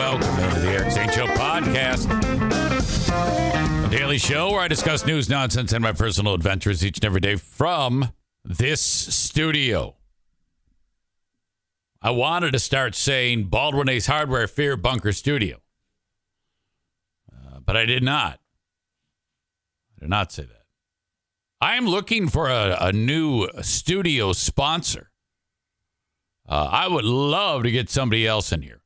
welcome to the Eric Zane Show Podcast. A daily show where I discuss news, nonsense, and my personal adventures each and every day from this studio. I wanted to start saying Baldwin Ace Hardware Fear Bunker Studio. But I did not. I did not say that. I am looking for a new studio sponsor. I would love to get somebody else in here.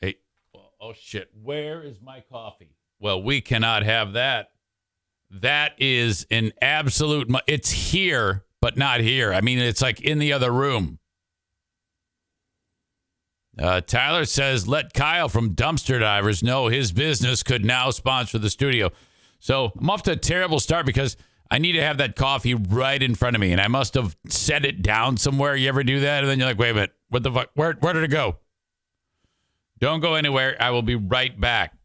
Hey, oh shit, where is my coffee? Well, we cannot have that. That is an absolute, it's here, but not here. I mean, it's like in the other room. Tyler says, let Kyle from Dumpster Divers know his business could now sponsor the studio. So I'm off to a terrible start because I need to have that coffee right in front of me, and I must have set it down somewhere. You ever do that? And then you're like, wait a minute, what the fuck? Where did it go? Don't go anywhere. I will be right back.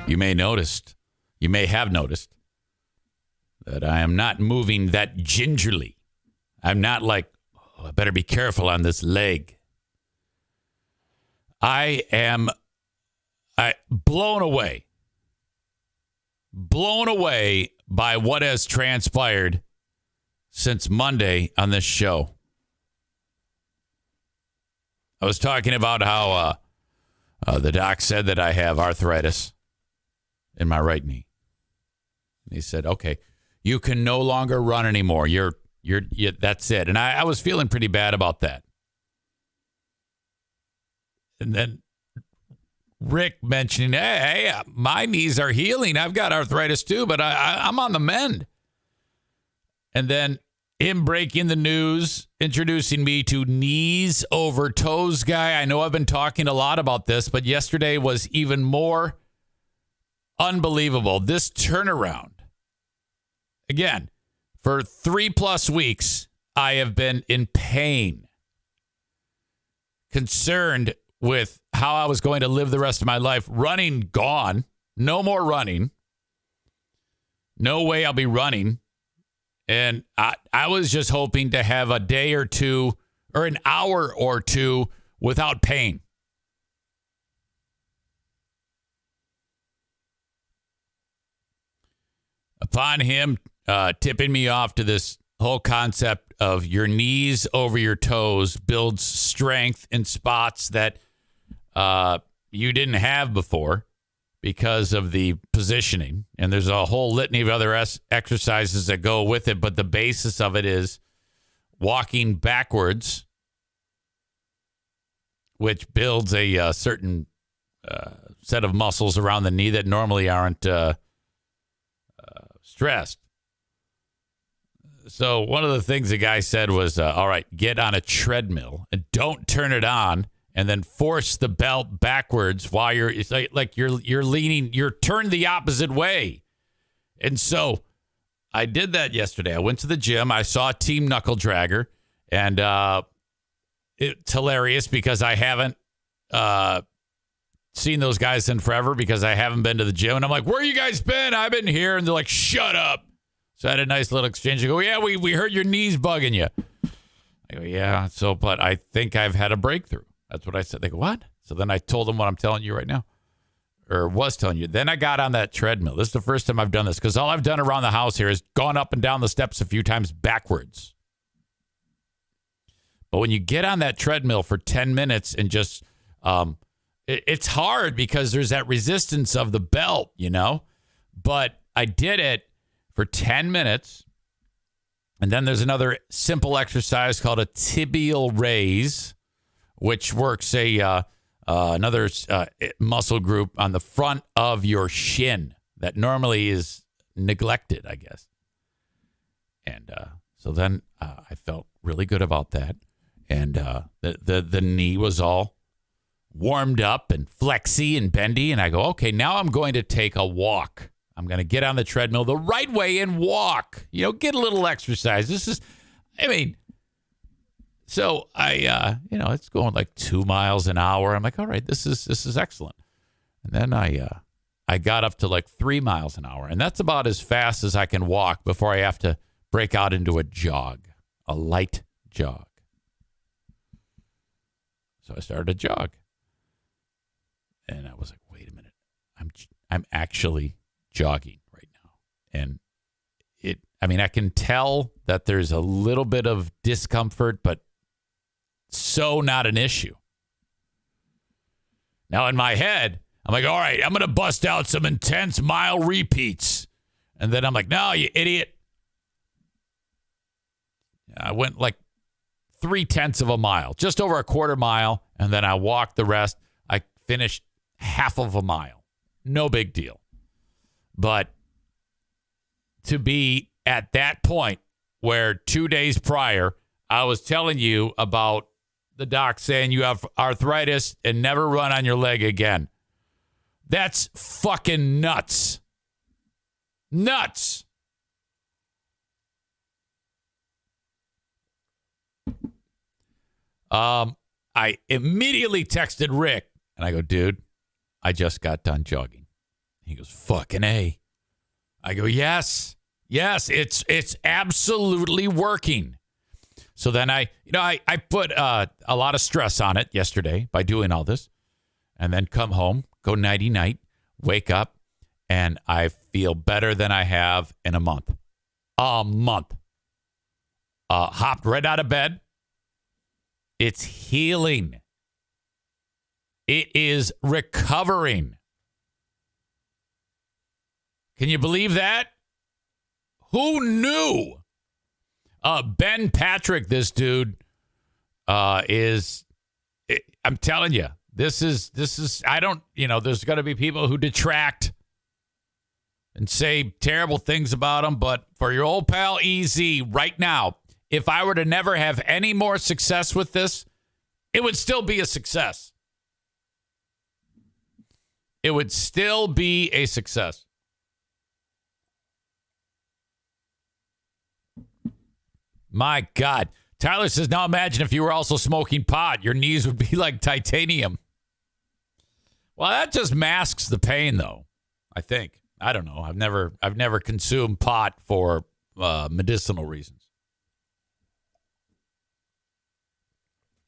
You may have noticed that I am not moving that gingerly. I'm not like, oh, I better be careful on this leg. I am blown away by what has transpired since Monday on this show. I was talking about how the doc said that I have arthritis in my right knee. And he said, okay, you can no longer run anymore. You're that's it. And I was feeling pretty bad about that. And then Rick mentioning, hey, my knees are healing. I've got arthritis too, but I'm on the mend. And then him breaking the news, introducing me to knees over toes guy. I know I've been talking a lot about this, but yesterday was even more unbelievable. This turnaround. Again, for 3+ weeks, I have been in pain, concerned with how I was going to live the rest of my life. Running gone. No more running. No way I'll be running. And I was just hoping to have a day or two or an hour or two without pain. Upon him tipping me off to this whole concept of your knees over your toes builds strength in spots that you didn't have before because of the positioning. And there's a whole litany of other exercises that go with it. But the basis of it is walking backwards, which builds a certain set of muscles around the knee that normally aren't stressed. So one of the things the guy said was, all right, get on a treadmill and don't turn it on. And then force the belt backwards while it's like you're leaning, you're turned the opposite way. And so I did that yesterday. I went to the gym. I saw Team Knuckle Dragger, and it's hilarious because I haven't seen those guys in forever because I haven't been to the gym. And I'm like, where you guys been? I've been here. And they're like, shut up. So I had a nice little exchange. I go, yeah, we heard your knees bugging you. I go, yeah. So, but I think I've had a breakthrough. That's what I said. They go, what? So then I told them what I'm telling you right now, or was telling you. Then I got on that treadmill. This is the first time I've done this because all I've done around the house here is gone up and down the steps a few times backwards. But when you get on that treadmill for 10 minutes and just, it's hard because there's that resistance of the belt, you know. But I did it for 10 minutes. And then there's another simple exercise called a tibial raise, which works another muscle group on the front of your shin that normally is neglected, I guess. And so then I felt really good about that. And the knee was all warmed up and flexy and bendy. And I go, okay, now I'm going to take a walk. I'm going to get on the treadmill the right way and walk. You know, get a little exercise. So I, it's going like 2 miles an hour. I'm like, all right, this is excellent. And then I got up to like 3 miles an hour, and that's about as fast as I can walk before I have to break out into a jog, a light jog. So I started to jog. I'm actually jogging right now. And I can tell that there's a little bit of discomfort, but so not an issue. Now in my head, I'm like, all right, I'm going to bust out some intense mile repeats. And then I'm like, no, you idiot. I went like 0.3 of a mile, just over a quarter mile. And then I walked the rest. I finished half of a mile. No big deal. But to be at that point where 2 days prior, I was telling you about the doc saying you have arthritis and never run on your leg again. That's fucking nuts. Nuts. I immediately texted Rick and I go, dude, I just got done jogging. He goes, fucking A. I go, yes, it's absolutely working. So then I put a lot of stress on it yesterday by doing all this, and then come home, go nighty-night, wake up, and I feel better than I have in a month. Hopped right out of bed. It's healing. It is recovering. Can you believe that? Who knew? Ben Patrick, this dude, is, I'm telling you, this is, there's going to be people who detract and say terrible things about him. But for your old pal EZ right now, if I were to never have any more success with this, it would still be a success. It would still be a success. My God. Tyler says, now imagine if you were also smoking pot. Your knees would be like titanium. Well, that just masks the pain, though, I think. I don't know. I've never consumed pot for medicinal reasons.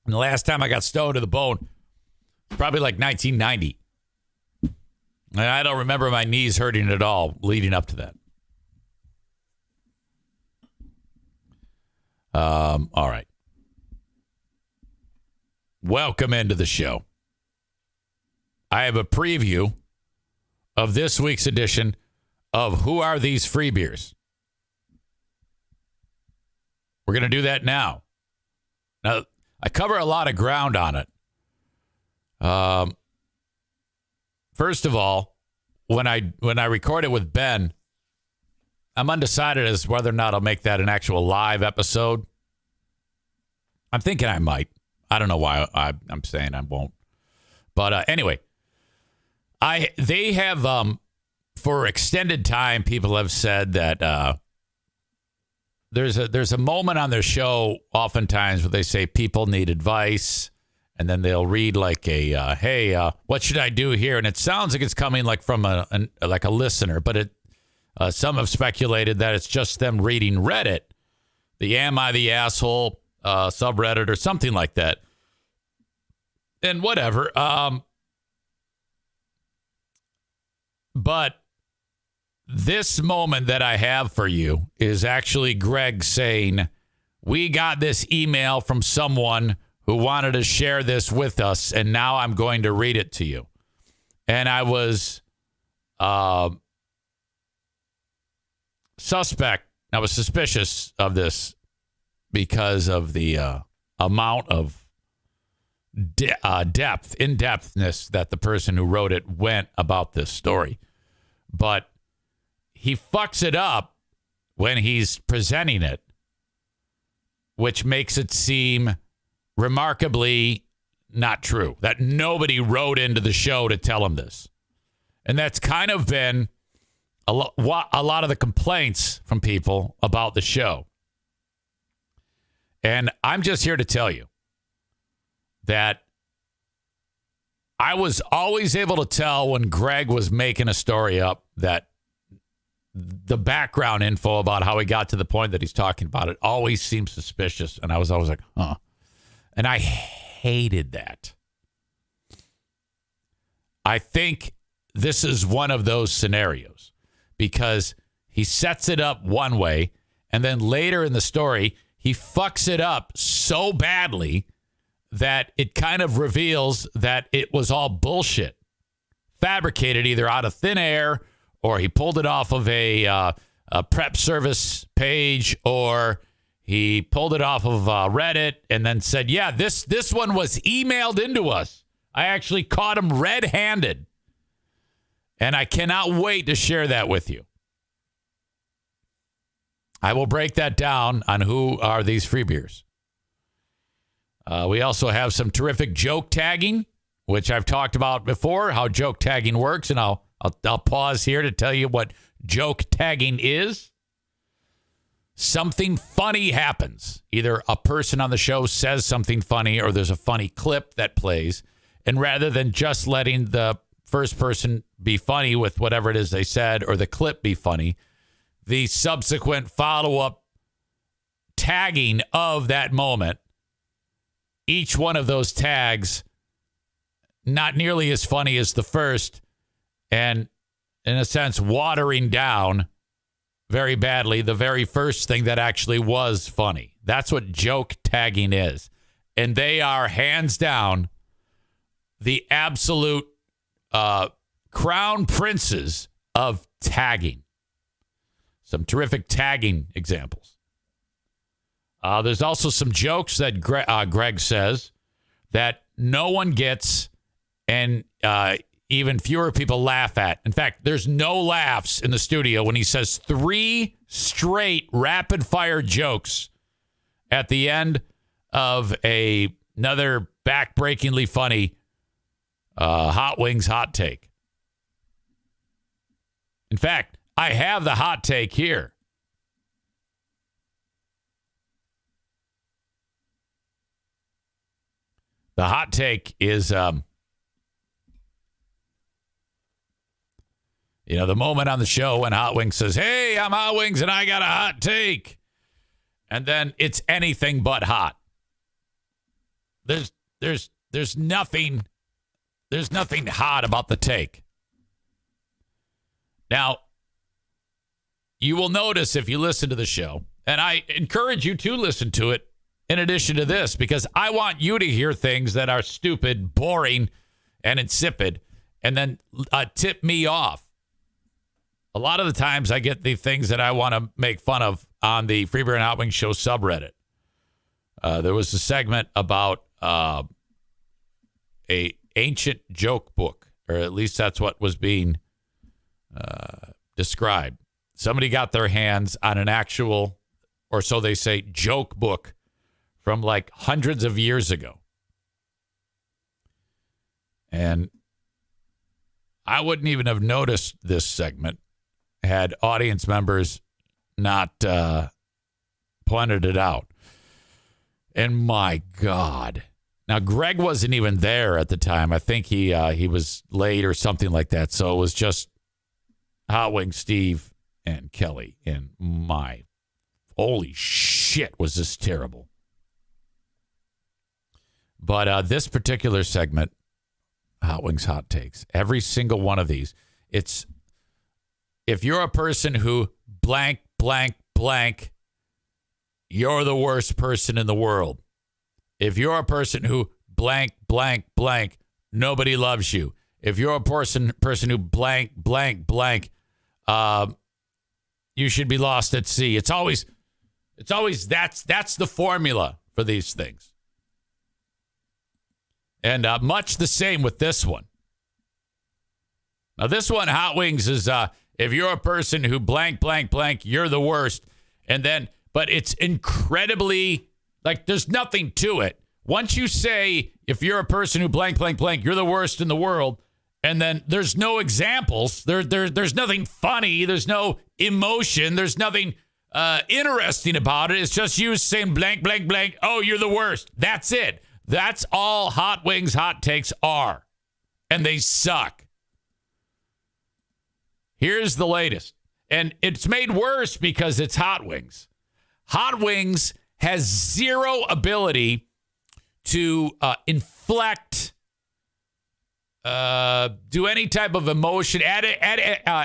And the last time I got stoned to the bone, probably like 1990. And I don't remember my knees hurting at all leading up to that. All right. Welcome into the show. I have a preview of this week's edition of Who Are These Free Beers? We're going to do that now. Now, I cover a lot of ground on it. First of all, when I record it with Ben, I'm undecided as whether or not I'll make that an actual live episode. I'm thinking I might. I don't know why I'm saying I won't. But anyway, they have for extended time, people have said that there's a moment on their show oftentimes where they say people need advice, and then they'll read like a hey, what should I do here? And it sounds like it's coming like from a listener, but some have speculated that it's just them reading Reddit, the Am I the Asshole subreddit or something like that. And whatever. But this moment that I have for you is actually Greg saying, we got this email from someone who wanted to share this with us, and now I'm going to read it to you. And I was suspicious of this because of the amount of in-depthness that the person who wrote it went about this story. But he fucks it up when he's presenting it, which makes it seem remarkably not true, that nobody wrote into the show to tell him this. And that's kind of been a lot of the complaints from people about the show. And I'm just here to tell you that I was always able to tell when Greg was making a story up that the background info about how he got to the point that he's talking about it always seemed suspicious. And I was always like, huh. And I hated that. I think this is one of those scenarios because he sets it up one way and then later in the story, he fucks it up so badly that it kind of reveals that it was all bullshit. Fabricated either out of thin air or he pulled it off of a prep service page or he pulled it off of Reddit and then said, yeah, this one was emailed into us. I actually caught him red-handed. And I cannot wait to share that with you. I will break that down on who are these free beers. We also have some terrific joke tagging, which I've talked about before, how joke tagging works. And I'll pause here to tell you what joke tagging is. Something funny happens. Either a person on the show says something funny or there's a funny clip that plays. And rather than just letting the first person be funny with whatever it is they said or the clip be funny, the subsequent follow-up tagging of that moment, each one of those tags not nearly as funny as the first and, in a sense, watering down very badly the very first thing that actually was funny. That's what joke tagging is. And they are hands down the absolute crown princes of tagging. Some terrific tagging examples. There's also some jokes that Greg says that no one gets and even fewer people laugh at. In fact, there's no laughs in the studio when he says 3 straight rapid-fire jokes at the end of another back-breakingly funny Hot Wings hot take. In fact, I have the hot take here. The hot take is, the moment on the show when Hot Wings says, hey, I'm Hot Wings and I got a hot take. And then it's anything but hot. There's nothing hot about the take. Now, you will notice if you listen to the show, and I encourage you to listen to it in addition to this, because I want you to hear things that are stupid, boring, and insipid, and then tip me off. A lot of the times I get the things that I want to make fun of on the Free Beer and Hot Wings Show subreddit. There was a segment about a ancient joke book, or at least that's what was being described. Somebody got their hands on an actual, or so they say, joke book from like hundreds of years ago. And I wouldn't even have noticed this segment had audience members not pointed it out. And my God. Now, Greg wasn't even there at the time. I think he was late or something like that. So it was just Hot Wing Steve and Kelly. And my, holy shit, was this terrible. But this particular segment, Hot Wings Hot Takes, every single one of these, it's, if you're a person who blank, blank, blank, you're the worst person in the world. If you're a person who blank, blank, blank, nobody loves you. If you're a person who blank, blank, blank, you should be lost at sea. It's always that's the formula for these things. And much the same with this one. Now, this one, Hot Wings, is if you're a person who blank, blank, blank, you're the worst. And then, but it's incredibly, like, there's nothing to it. Once you say, if you're a person who blank, blank, blank, you're the worst in the world, and then there's no examples, there's nothing funny, there's no emotion, there's nothing interesting about it. It's just you saying blank, blank, blank, oh, you're the worst. That's it. That's all Hot Wings Hot Takes are. And they suck. Here's the latest. And it's made worse because it's Hot Wings. Hot Wings has zero ability to inflect do any type of emotion, add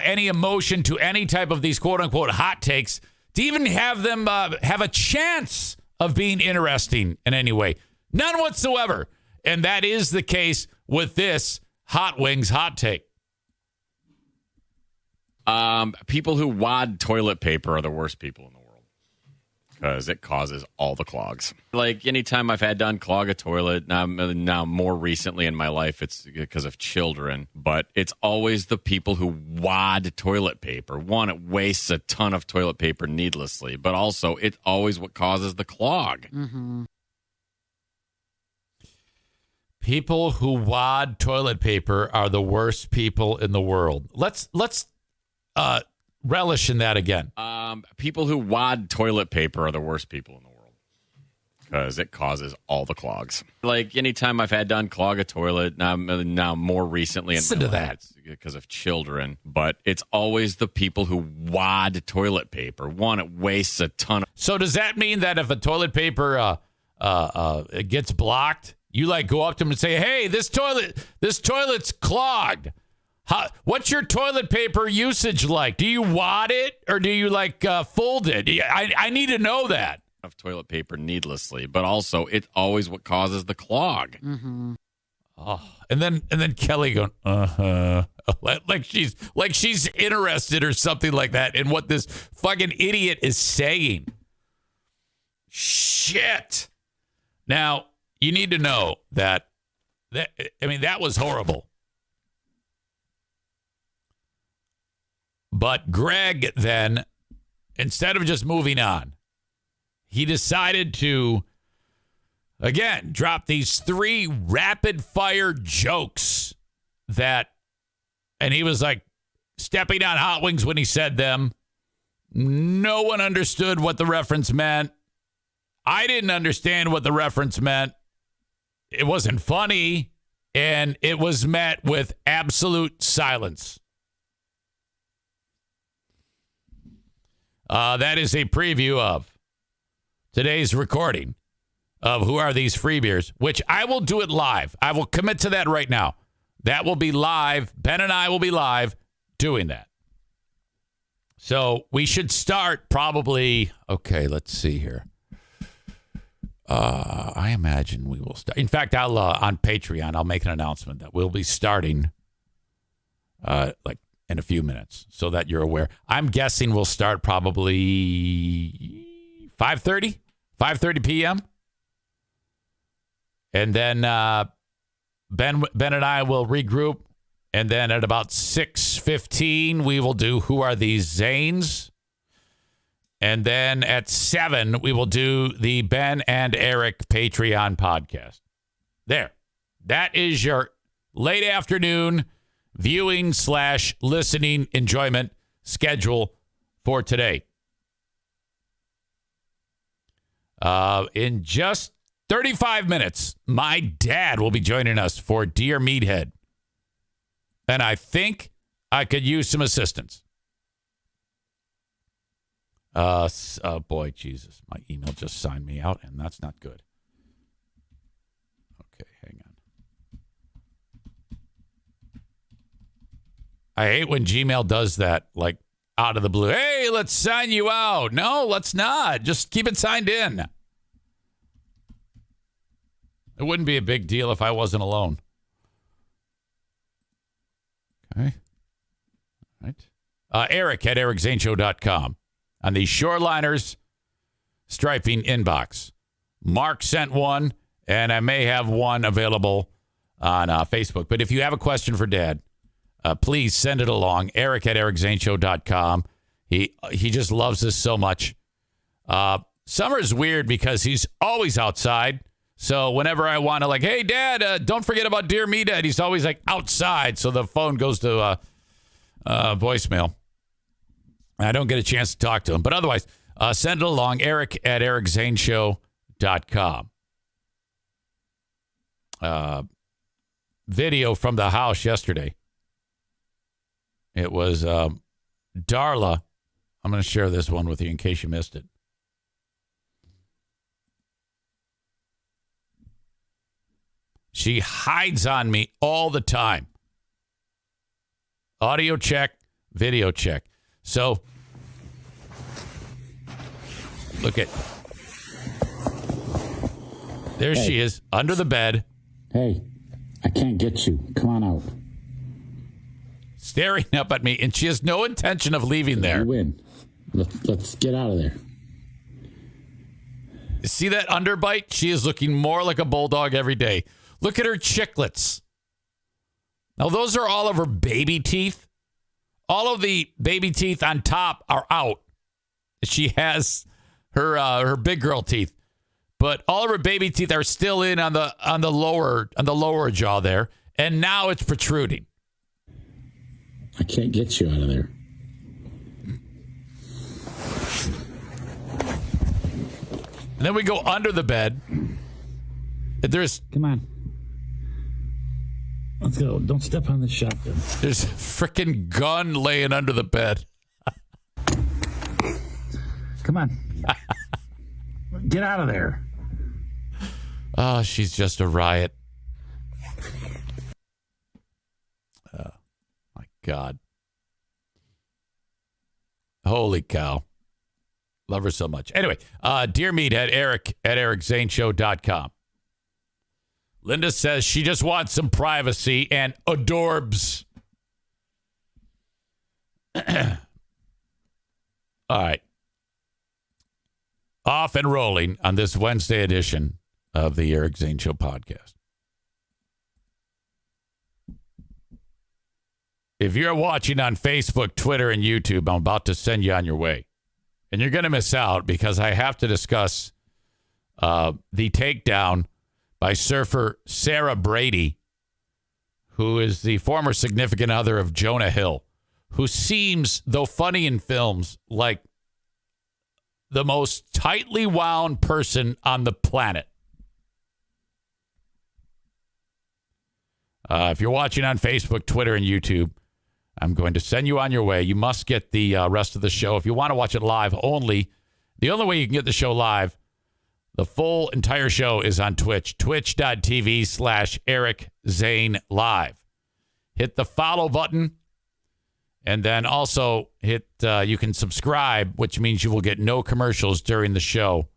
any emotion to any type of these quote unquote hot takes to even have them have a chance of being interesting in any way. None whatsoever. And that is the case with this Hot Wings hot take. People who wad toilet paper are the worst people in the world because it causes all the clogs. Like anytime I've had to unclog a toilet, now more recently in my life, it's because of children, but it's always the people who wad toilet paper. One, it wastes a ton of toilet paper needlessly, but also it's always what causes the clog. Mm-hmm. People who wad toilet paper are the worst people in the world. Let's relish in that again. People who wad toilet paper are the worst people in the world because it causes all the clogs. Like anytime I've had to unclog a toilet, now more recently in Listen my to life, that. it's because of children, but it's always the people who wad toilet paper. One, it wastes a ton of. So does that mean that if a toilet paper it gets blocked, you like go up to them and say, "Hey, this toilet's clogged. What's your toilet paper usage like? Do you wad it or do you like fold it? I need to know that." Of toilet paper needlessly, but also it's always what causes the clog. Mm-hmm. Oh, and then Kelly going, like she's interested or something like that in what this fucking idiot is saying. Shit. Now you need to know that was horrible. But Greg then, instead of just moving on, he decided to, again, drop these 3 rapid fire jokes and he was like stepping on hot wings when he said them. No one understood what the reference meant. I didn't understand what the reference meant. It wasn't funny, and it was met with absolute silence. That is a preview of today's recording of Who Are These Free Beers, which I will do it live. I will commit to that right now. That will be live. Ben and I will be live doing that. So we should start probably, okay, let's see here. I imagine we will start. In fact, I'll on Patreon, I'll make an announcement that we'll be starting like in a few minutes so that you're aware. I'm guessing we'll start probably 5:30 p.m. And then Ben and I will regroup. And then at about 6:15, we will do Who Are These Zanes? And then at 7, we will do the Ben and Eric Patreon podcast. There. That is your late afternoon viewing / listening enjoyment schedule for today. In just 35 minutes, my dad will be joining us for Dear Meathead. And I think I could use some assistance. Oh, boy, Jesus. My email just signed me out, and that's not good. Okay, hang on. I hate when Gmail does that, like, out of the blue. Hey, let's sign you out. No, let's not. Just keep it signed in. It wouldn't be a big deal if I wasn't alone. Okay. All right. Eric at EricZaneShow.com. On the Shoreliners striping inbox. Mark sent one, and I may have one available on Facebook. But if you have a question for Dad, please send it along. Eric at EricZaneShow.com. He just loves this so much. Summer's weird because he's always outside. So whenever I want to, like, hey, Dad, don't forget about Dear Meathead, he's always, like, outside. So the phone goes to voicemail. I don't get a chance to talk to him. But otherwise, send it along. Eric at EricZaneShow.com. Video from the house yesterday. It was Darla. I'm going to share this one with you in case you missed it. She hides on me all the time. Audio check, video check. So, look at. There she is, under the bed. Hey, I can't get you. Come on out. Staring up at me, and she has no intention of leaving there. You win. Let's get out of there. See that underbite? She is looking more like a bulldog every day. Look at her chiclets. Now, those are all of her baby teeth. All of the baby teeth on top are out. She has her big girl teeth, but all of her baby teeth are still in on the lower jaw there, and now it's protruding. I can't get you out of there. And then we go under the bed. Come on. Let's go. Don't step on the shotgun. There's a freaking gun laying under the bed. Come on. Get out of there. Oh, she's just a riot. Oh, my God. Holy cow. Love her so much. Anyway, dear Meathead, Eric at EricZaneShow.com. Linda says she just wants some privacy and adorbs. All right. Off and rolling on this Wednesday edition of the Eric Zane Show podcast. If you're watching on Facebook, Twitter, and YouTube, I'm about to send you on your way. And you're going to miss out because I have to discuss the takedown by surfer Sarah Brady, who is the former significant other of Jonah Hill, who seems, though funny in films, like the most tightly wound person on the planet. If you're watching on Facebook, Twitter, and YouTube, I'm going to send you on your way. You must get the rest of the show. If you want to watch it live only, the only way you can get the show live, the full entire show is on Twitch, twitch.tv/Eric Zane Live. Hit the follow button, and then also hit, you can subscribe, which means you will get no commercials during the show.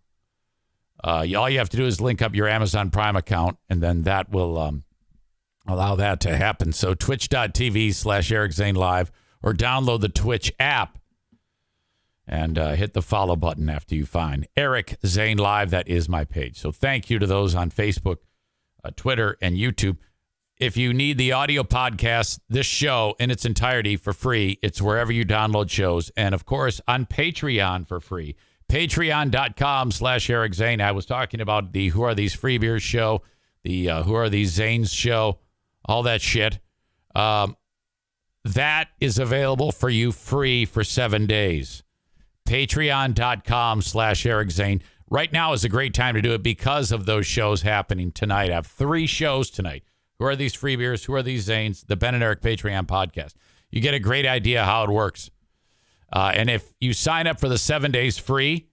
All you have to do is link up your Amazon Prime account, and then that will allow that to happen. So twitch.tv/Eric Zane Live, or download the Twitch app and hit the follow button after you find Eric Zane Live. That is my page. So thank you to those on Facebook, Twitter, and YouTube. If you need the audio podcast, this show in its entirety for free, it's wherever you download shows. And, of course, on Patreon for free. Patreon.com/Eric Zane. I was talking about the Who Are These Free Beers show, the Who Are These Zanes show, all that shit. That is available for you free for 7 days. Patreon.com/Eric Zane. Right now is a great time to do it because of those shows happening tonight. I have 3 shows tonight. Who Are These Free Beers? Who Are These Zanes? The Ben and Eric Patreon podcast. You get a great idea how it works. And if you sign up for the 7 days free,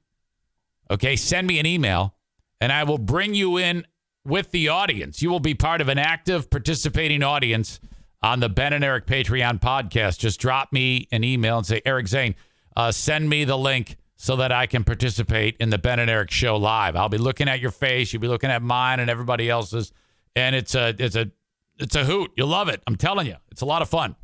okay, send me an email and I will bring you in with the audience. You will be part of an active participating audience on the Ben and Eric Patreon podcast. Just drop me an email and say, Eric Zane, send me the link so that I can participate in the Ben and Eric show live. I'll be looking at your face. You'll be looking at mine and everybody else's. And it's a hoot. You'll love it. I'm telling you. It's a lot of fun.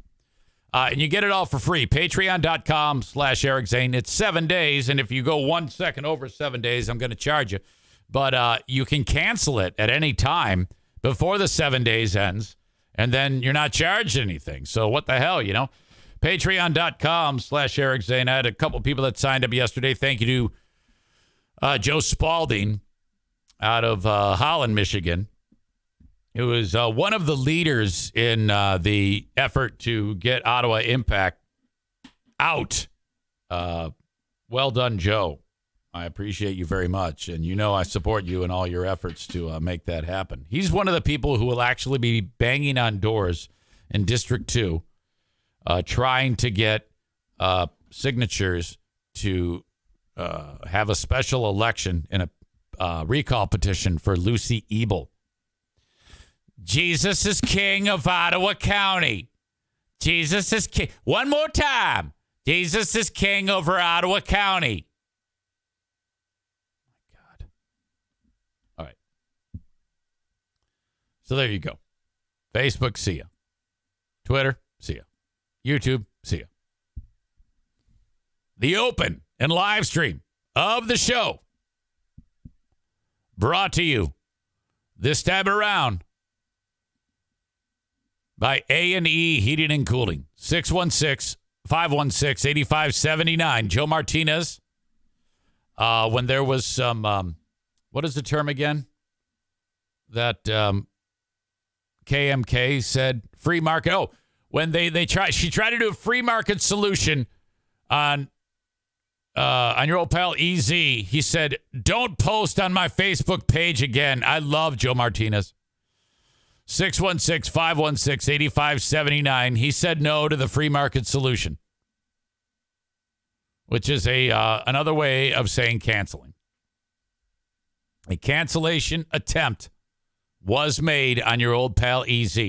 And you get it all for free. Patreon.com/Eric Zane. It's 7 days. And if you go 1 second over 7 days, I'm going to charge you. But you can cancel it at any time before the 7 days ends. And then you're not charged anything. So what the hell, you know? Patreon.com/Eric Zane. I had a couple people that signed up yesterday. Thank you to Joe Spalding out of Holland, Michigan, who is one of the leaders in the effort to get Ottawa Impact out. Well done, Joe. I appreciate you very much. And you know I support you in all your efforts to make that happen. He's one of the people who will actually be banging on doors in District 2, trying to get signatures to have a special election in a recall petition for Lucy Ebel. Jesus is king of Ottawa County. Jesus is king. One more time. Jesus is king over Ottawa County. Oh, my God. All right. So there you go. Facebook, see ya. Twitter, see ya. YouTube, see ya. The open and live stream of the show brought to you this time around by A&E Heating and Cooling. 616-516-8579. Joe Martinez. When there was some, what is the term again? That KMK said free market. Oh, when she tried to do a free market solution on your old pal EZ. He said, don't post on my Facebook page again. I love Joe Martinez. 616-516-8579. He said no to the free market solution, which is another way of saying canceling. A cancellation attempt was made on your old pal EZ.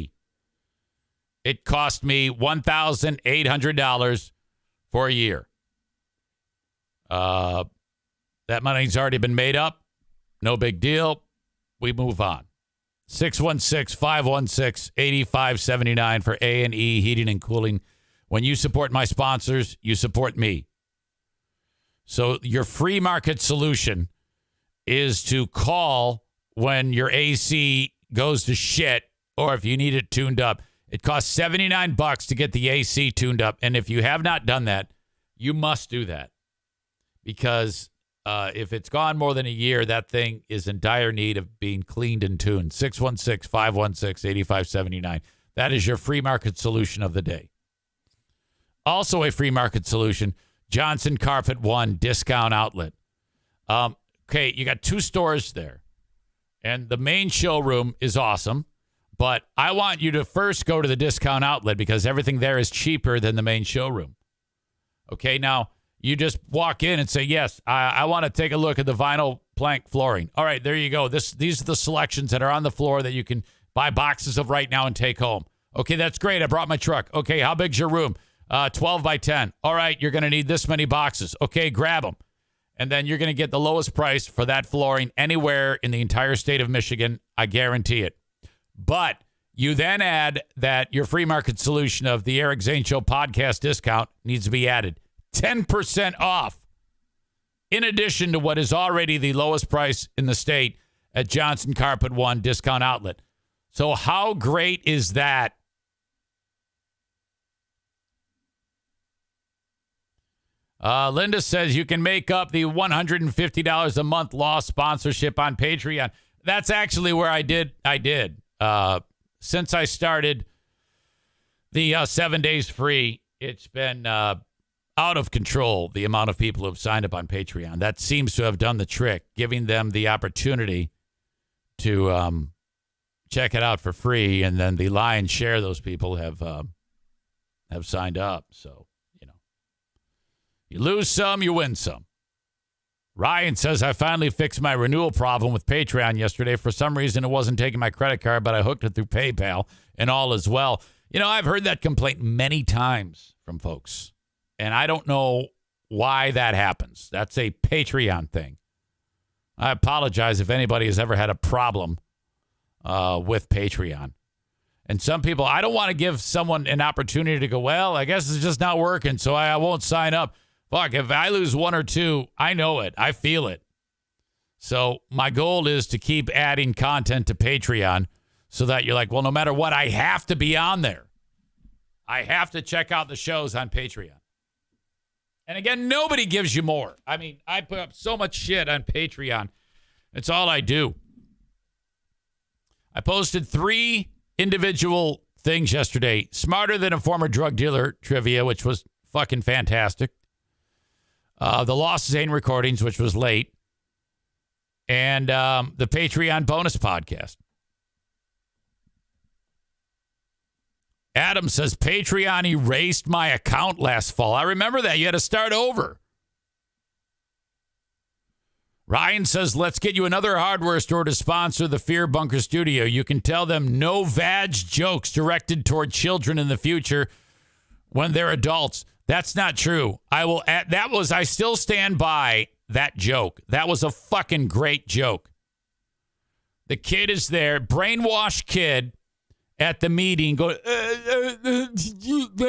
It cost me $1,800 for a year. That money's already been made up. No big deal. We move on. 616-516-8579 for A&E Heating and Cooling. When you support my sponsors, you support me. So your free market solution is to call when your AC goes to shit or if you need it tuned up. It costs $79 to get the AC tuned up. And if you have not done that, you must do that. Because if it's gone more than a year, that thing is in dire need of being cleaned and tuned. 616-516-8579. That is your free market solution of the day. Also a free market solution, Johnson Carpet One Discount Outlet. Okay, you got two stores there. And the main showroom is awesome. But I want you to first go to the discount outlet because everything there is cheaper than the main showroom. Okay, now you just walk in and say, yes, I want to take a look at the vinyl plank flooring. All right, there you go. These are the selections that are on the floor that you can buy boxes of right now and take home. Okay, that's great. I brought my truck. Okay, how big's your room? 12 by 10. All right, you're going to need this many boxes. Okay, grab them. And then you're going to get the lowest price for that flooring anywhere in the entire state of Michigan. I guarantee it. But you then add that your free market solution of the Eric Zane Show podcast discount needs to be added. 10% off, in addition to what is already the lowest price in the state at Johnson Carpet One Discount Outlet. So how great is that? Linda says you can make up the $150 a month lost sponsorship on Patreon. That's actually where I did. Since I started the 7 days free, it's been out of control, the amount of people who have signed up on Patreon. That seems to have done the trick, giving them the opportunity to check it out for free, and then the lion's share of those people have signed up. So, you lose some, you win some. Ryan says, I finally fixed my renewal problem with Patreon yesterday. For some reason, it wasn't taking my credit card, but I hooked it through PayPal and all as well. I've heard that complaint many times from folks. And I don't know why that happens. That's a Patreon thing. I apologize if anybody has ever had a problem with Patreon. And some people, I don't want to give someone an opportunity to go, well, I guess it's just not working, so I won't sign up. Fuck, if I lose one or two, I know it. I feel it. So my goal is to keep adding content to Patreon so that you're like, well, no matter what, I have to be on there. I have to check out the shows on Patreon. And again, nobody gives you more. I mean, I put up so much shit on Patreon. It's all I do. I posted 3 individual things yesterday. Smarter than a former drug dealer trivia, which was fucking fantastic. The Lost Zane recordings, which was late. And the Patreon bonus podcast. Adam says, Patreon erased my account last fall. I remember that. You had to start over. Ryan says, let's get you another hardware store to sponsor the Fear Bunker Studio. You can tell them no vag jokes directed toward children in the future when they're adults. That's not true. I still stand by that joke. That was a fucking great joke. The kid is there, brainwashed kid at the meeting going, thank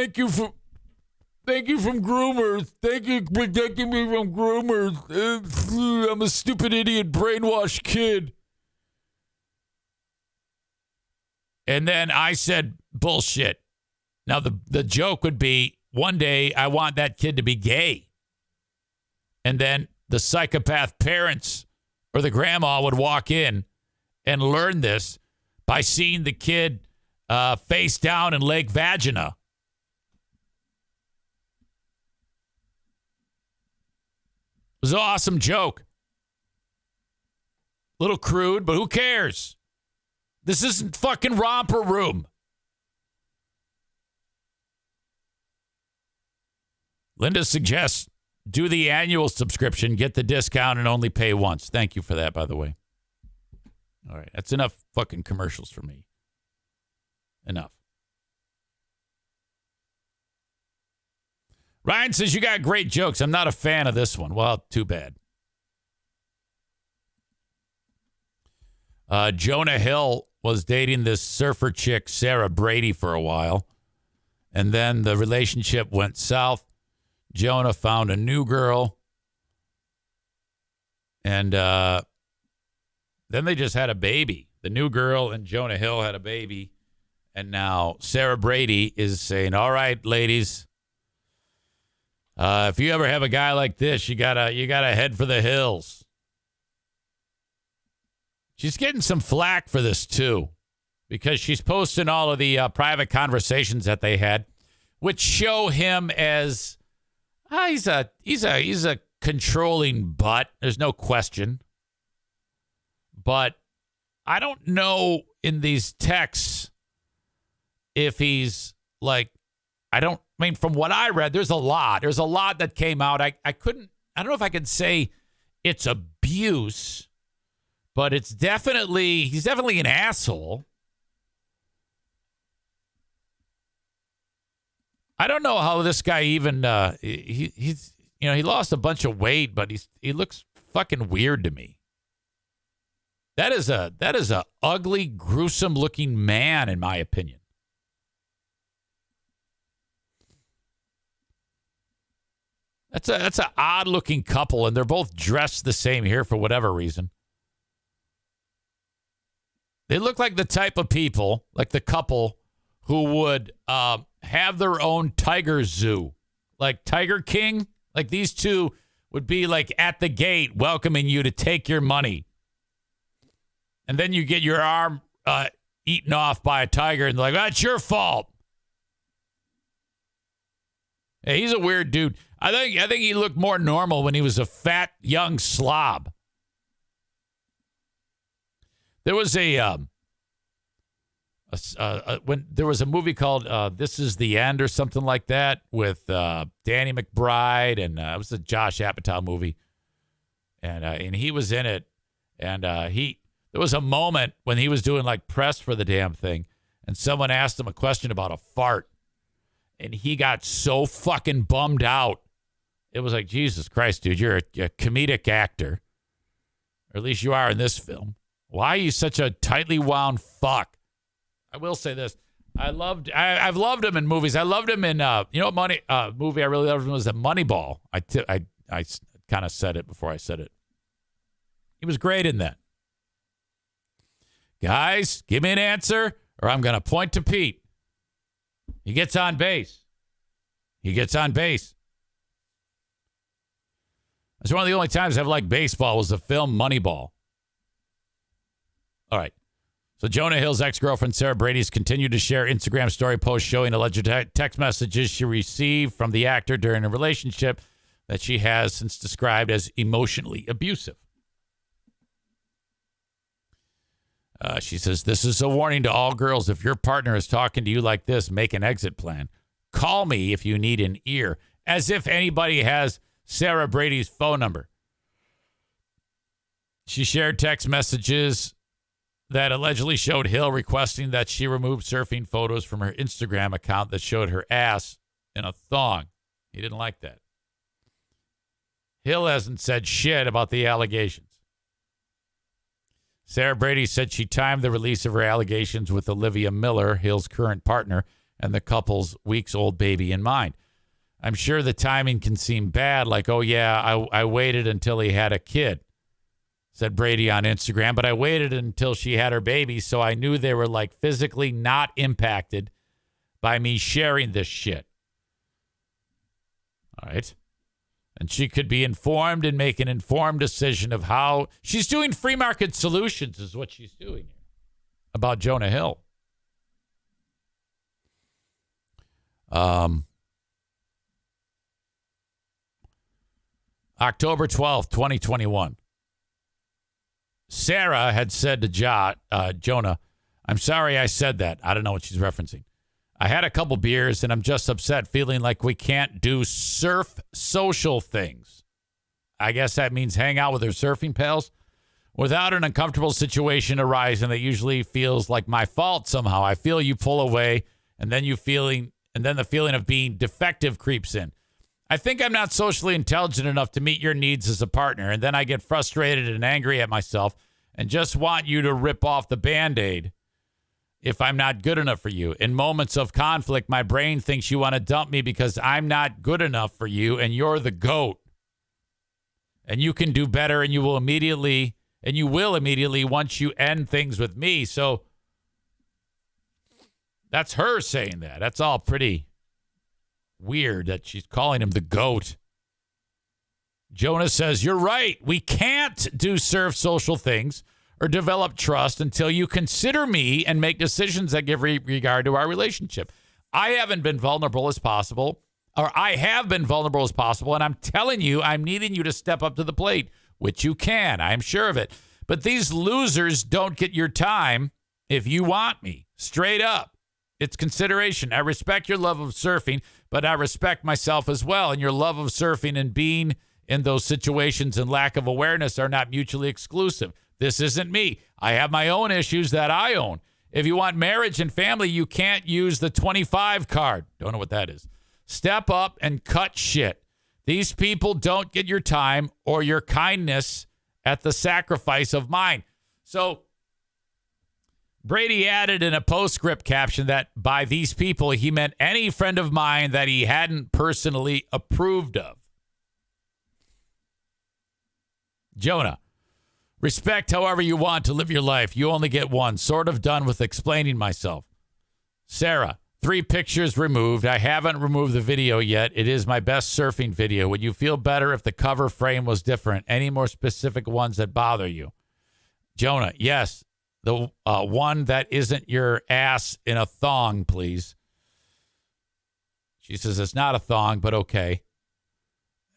you from groomers. Thank you for protecting me from groomers. I'm a stupid idiot, brainwashed kid. And then I said, bullshit. Now, the joke would be, one day I want that kid to be gay. And then the psychopath parents or the grandma would walk in and learn this by seeing the kid face down in Lake Vagina. It was an awesome joke. Little crude, but who cares? This isn't fucking Romper Room. Linda suggests do the annual subscription, get the discount, and only pay once. Thank you for that, by the way. All right, that's enough fucking commercials for me. Enough. Ryan says, you got great jokes. I'm not a fan of this one. Well, too bad. Jonah Hill was dating this surfer chick, Sarah Brady, for a while. And then the relationship went south. Jonah found a new girl. And then they just had a baby. The new girl and Jonah Hill had a baby. And now Sarah Brady is saying, all right, ladies, if you ever have a guy like this, you gotta head for the hills. She's getting some flack for this too, because she's posting all of the private conversations that they had, which show him as he's a controlling butt. There's no question. But I don't know in these texts if he's like, from what I read, there's a lot that came out. I don't know if I could say it's abuse, but he's definitely an asshole. I don't know how this guy even, he lost a bunch of weight, but he looks fucking weird to me. That is a ugly, gruesome looking man, in my opinion. That's an odd looking couple, and they're both dressed the same here for whatever reason. They look like the type of people, like the couple, who would have their own tiger zoo, like Tiger King. Like these two would be like at the gate welcoming you to take your money. And then you get your arm eaten off by a tiger, and they're like, that's your fault. Hey, he's a weird dude. I think he looked more normal when he was a fat young slob. There was when there was a movie called This Is the End or something like that with Danny McBride, and it was a Josh Apatow movie, and he was in it, and there was a moment when he was doing like press for the damn thing, and someone asked him a question about a fart, and he got so fucking bummed out. It was like, Jesus Christ, dude, you're a comedic actor, or at least you are in this film. Why are you such a tightly wound fuck? I will say this. I've loved him in movies. I loved him in, movie I really loved him was the Moneyball. I kind of said it before I said it. He was great in that. Guys, give me an answer or I'm going to point to Pete. He gets on base. That's one of the only times I've liked baseball was the film Moneyball. All right. So Jonah Hill's ex-girlfriend Sarah Brady's continued to share Instagram story posts showing alleged text messages she received from the actor during a relationship that she has since described as emotionally abusive. She says, this is a warning to all girls. If your partner is talking to you like this, make an exit plan. Call me if you need an ear. As if anybody has Sarah Brady's phone number. She shared text messages that allegedly showed Hill requesting that she remove surfing photos from her Instagram account that showed her ass in a thong. He didn't like that. Hill hasn't said shit about the allegations. Sarah Brady said she timed the release of her allegations with Olivia Miller, Hill's current partner, and the couple's weeks-old baby in mind. I'm sure the timing can seem bad, like, oh, yeah, I waited until he had a kid, said Brady on Instagram, but I waited until she had her baby, so I knew they were, like, physically not impacted by me sharing this shit. All right. And she could be informed and make an informed decision of how she's doing free market solutions is what she's doing here about Jonah Hill. October 12th, 2021. Sarah had said to Jonah, I'm sorry I said that. I don't know what she's referencing. I had a couple beers and I'm just upset, feeling like we can't do surf social things. I guess that means hang out with her surfing pals without an uncomfortable situation arising that usually feels like my fault somehow. I feel you pull away and then the feeling of being defective creeps in. I think I'm not socially intelligent enough to meet your needs as a partner, and then I get frustrated and angry at myself and just want you to rip off the Band-Aid if I'm not good enough for you. In moments of conflict, my brain thinks you want to dump me because I'm not good enough for you and you're the GOAT. And you can do better and you will immediately once you end things with me. So that's her saying that. That's all pretty weird that she's calling him the GOAT. Jonah says, you're right. We can't do surf social things or develop trust until you consider me and make decisions that give regard to our relationship. I haven't been vulnerable as possible, or I have been vulnerable as possible, and I'm telling you, I'm needing you to step up to the plate, which you can. I'm sure of it. But these losers don't get your time if you want me. Straight up. It's consideration. I respect your love of surfing, but I respect myself as well. And your love of surfing and being in those situations and lack of awareness are not mutually exclusive. This isn't me. I have my own issues that I own. If you want marriage and family, you can't use the 25 card. Don't know what that is. Step up and cut shit. These people don't get your time or your kindness at the sacrifice of mine. So Brady added in a postscript caption that by these people, he meant any friend of mine that he hadn't personally approved of. Jonah, respect however you want to live your life. You only get one. Sort of done with explaining myself. Sarah, 3 pictures removed. I haven't removed the video yet. It is my best surfing video. Would you feel better if the cover frame was different? Any more specific ones that bother you? Jonah, yes. The one that isn't your ass in a thong, please. She says it's not a thong, but okay.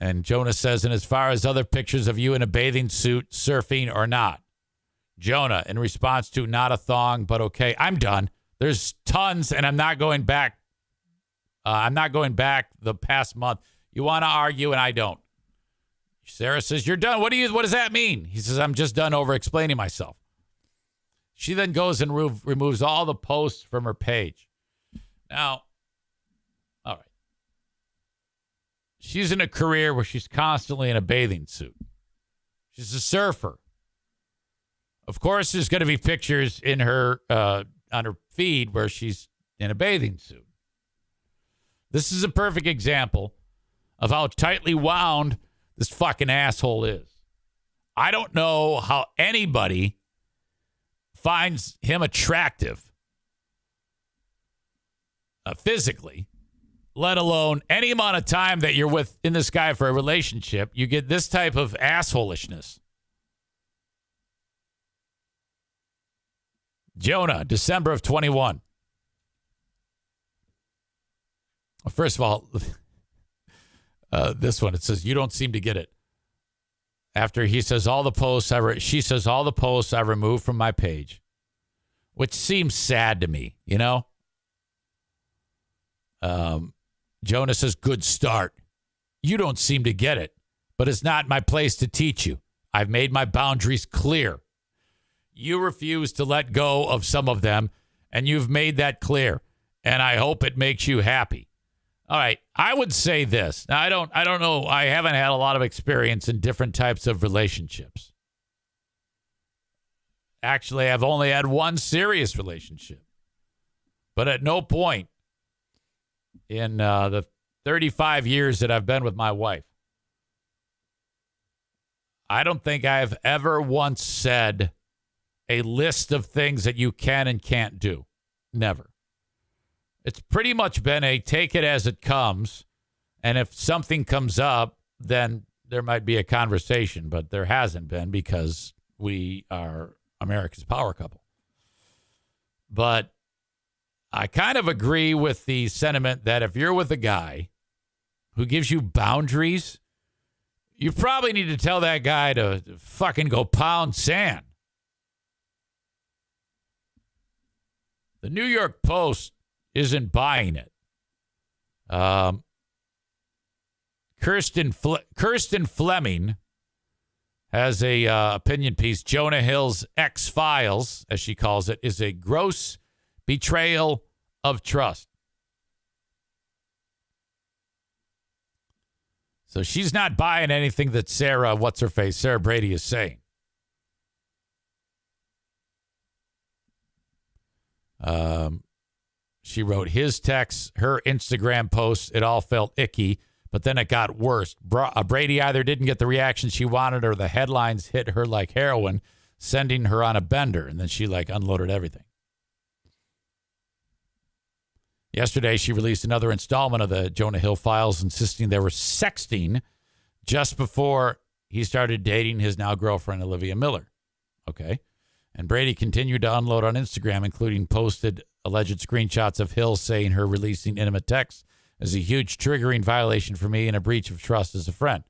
And Jonah says, and as far as other pictures of you in a bathing suit, surfing or not. Jonah, in response to not a thong, but okay. I'm done. There's tons, and I'm not going back. I'm not going back the past month. You want to argue, and I don't. Sarah says, you're done. What does that mean? He says, I'm just done over explaining myself. She then goes and removes all the posts from her page. Now, all right. She's in a career where she's constantly in a bathing suit. She's a surfer. Of course, there's going to be pictures in her on her feed where she's in a bathing suit. This is a perfect example of how tightly wound this fucking asshole is. I don't know how anybody finds him attractive physically, let alone any amount of time that you're with in this guy for a relationship. You get this type of assholishness. Jonah, December of 21. First of all, this one, it says, you don't seem to get it. After he says all the posts, she says all the posts I removed from my page, which seems sad to me, you know? Jonah says, good start. You don't seem to get it, but it's not my place to teach you. I've made my boundaries clear. You refuse to let go of some of them, and you've made that clear. And I hope it makes you happy. All right, I would say this. Now, I don't know. I haven't had a lot of experience in different types of relationships. Actually, I've only had one serious relationship. But at no point in the 35 years that I've been with my wife, I don't think I've ever once said a list of things that you can and can't do. Never. It's pretty much been a take it as it comes. And if something comes up, then there might be a conversation. But there hasn't been because we are America's power couple. But I kind of agree with the sentiment that if you're with a guy who gives you boundaries, you probably need to tell that guy to fucking go pound sand. The New York Post isn't buying it. Kirsten Fleming has a opinion piece. Jonah Hill's X-Files, as she calls it, is a gross betrayal of trust. So she's not buying anything that Sarah Brady is saying. She wrote his texts, her Instagram posts, it all felt icky, but then it got worse. Brady either didn't get the reaction she wanted or the headlines hit her like heroin, sending her on a bender, and then she unloaded everything. Yesterday, she released another installment of the Jonah Hill files, insisting they were sexting just before he started dating his now girlfriend, Olivia Miller. Okay. And Brady continued to unload on Instagram, including posted alleged screenshots of Hill saying her releasing intimate texts is a huge triggering violation for me and a breach of trust as a friend.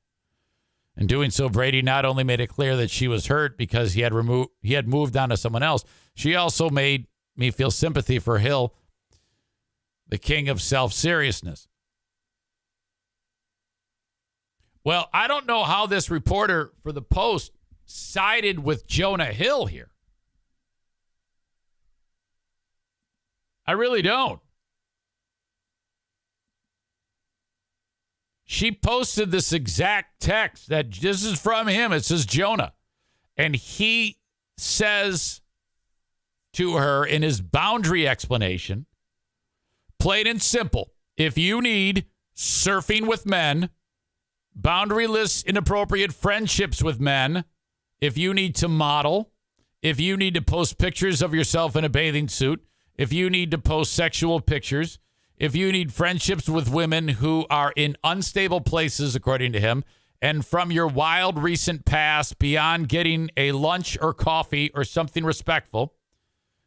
In doing so, Brady not only made it clear that she was hurt because he had moved on to someone else, she also made me feel sympathy for Hill, the king of self-seriousness. Well, I don't know how this reporter for the Post sided with Jonah Hill here. I really don't. She posted this exact text that this is from him. It says Jonah. And he says to her in his boundary explanation, plain and simple, if you need surfing with men, boundaryless, inappropriate friendships with men, if you need to model, if you need to post pictures of yourself in a bathing suit, if you need to post sexual pictures, if you need friendships with women who are in unstable places, according to him, and from your wild recent past beyond getting a lunch or coffee or something respectful,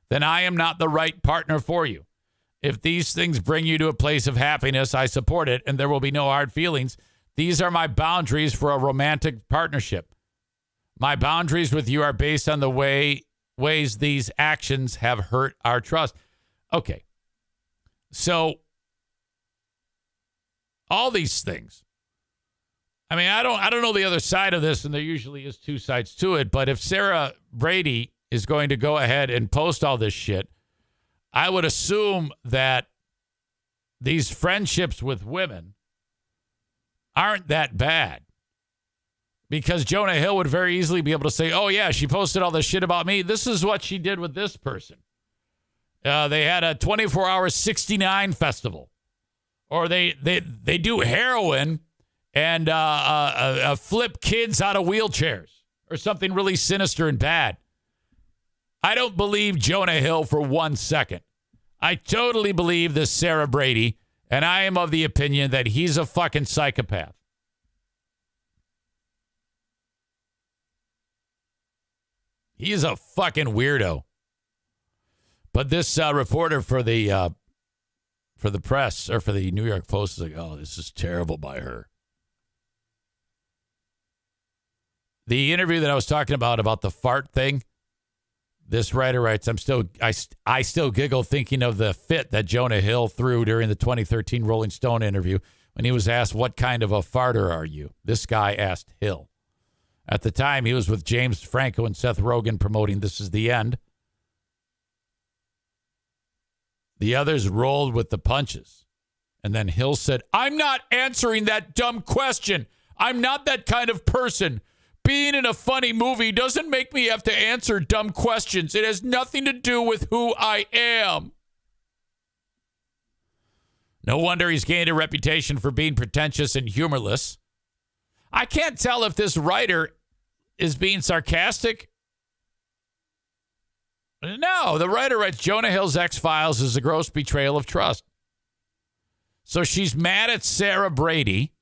then I am not the right partner for you. If these things bring you to a place of happiness, I support it, and there will be no hard feelings. These are my boundaries for a romantic partnership. My boundaries with you are based on the ways these actions have hurt our trust. Okay. So all these things. I mean, I don't know the other side of this, and there usually is two sides to it, but if Sarah Brady is going to go ahead and post all this shit, I would assume that these friendships with women aren't that bad. Because Jonah Hill would very easily be able to say, oh, yeah, she posted all this shit about me. This is what she did with this person. They had a 24-hour 69 festival. Or they do heroin and flip kids out of wheelchairs. Or something really sinister and bad. I don't believe Jonah Hill for 1 second. I totally believe this Sarah Brady, and I am of the opinion that he's a fucking psychopath. He's a fucking weirdo. But this reporter for the press, or for the New York Post, is like, oh, this is terrible by her. The interview that I was talking about the fart thing, this writer writes, I still giggle thinking of the fit that Jonah Hill threw during the 2013 Rolling Stone interview when he was asked, what kind of a farter are you? This guy asked Hill. At the time, he was with James Franco and Seth Rogen promoting This Is the End. The others rolled with the punches. And then Hill said, I'm not answering that dumb question. I'm not that kind of person. Being in a funny movie doesn't make me have to answer dumb questions. It has nothing to do with who I am. No wonder he's gained a reputation for being pretentious and humorless. I can't tell if this writer is being sarcastic. No, the writer writes Jonah Hill's X-Files is a gross betrayal of trust. So she's mad at Sarah Brady,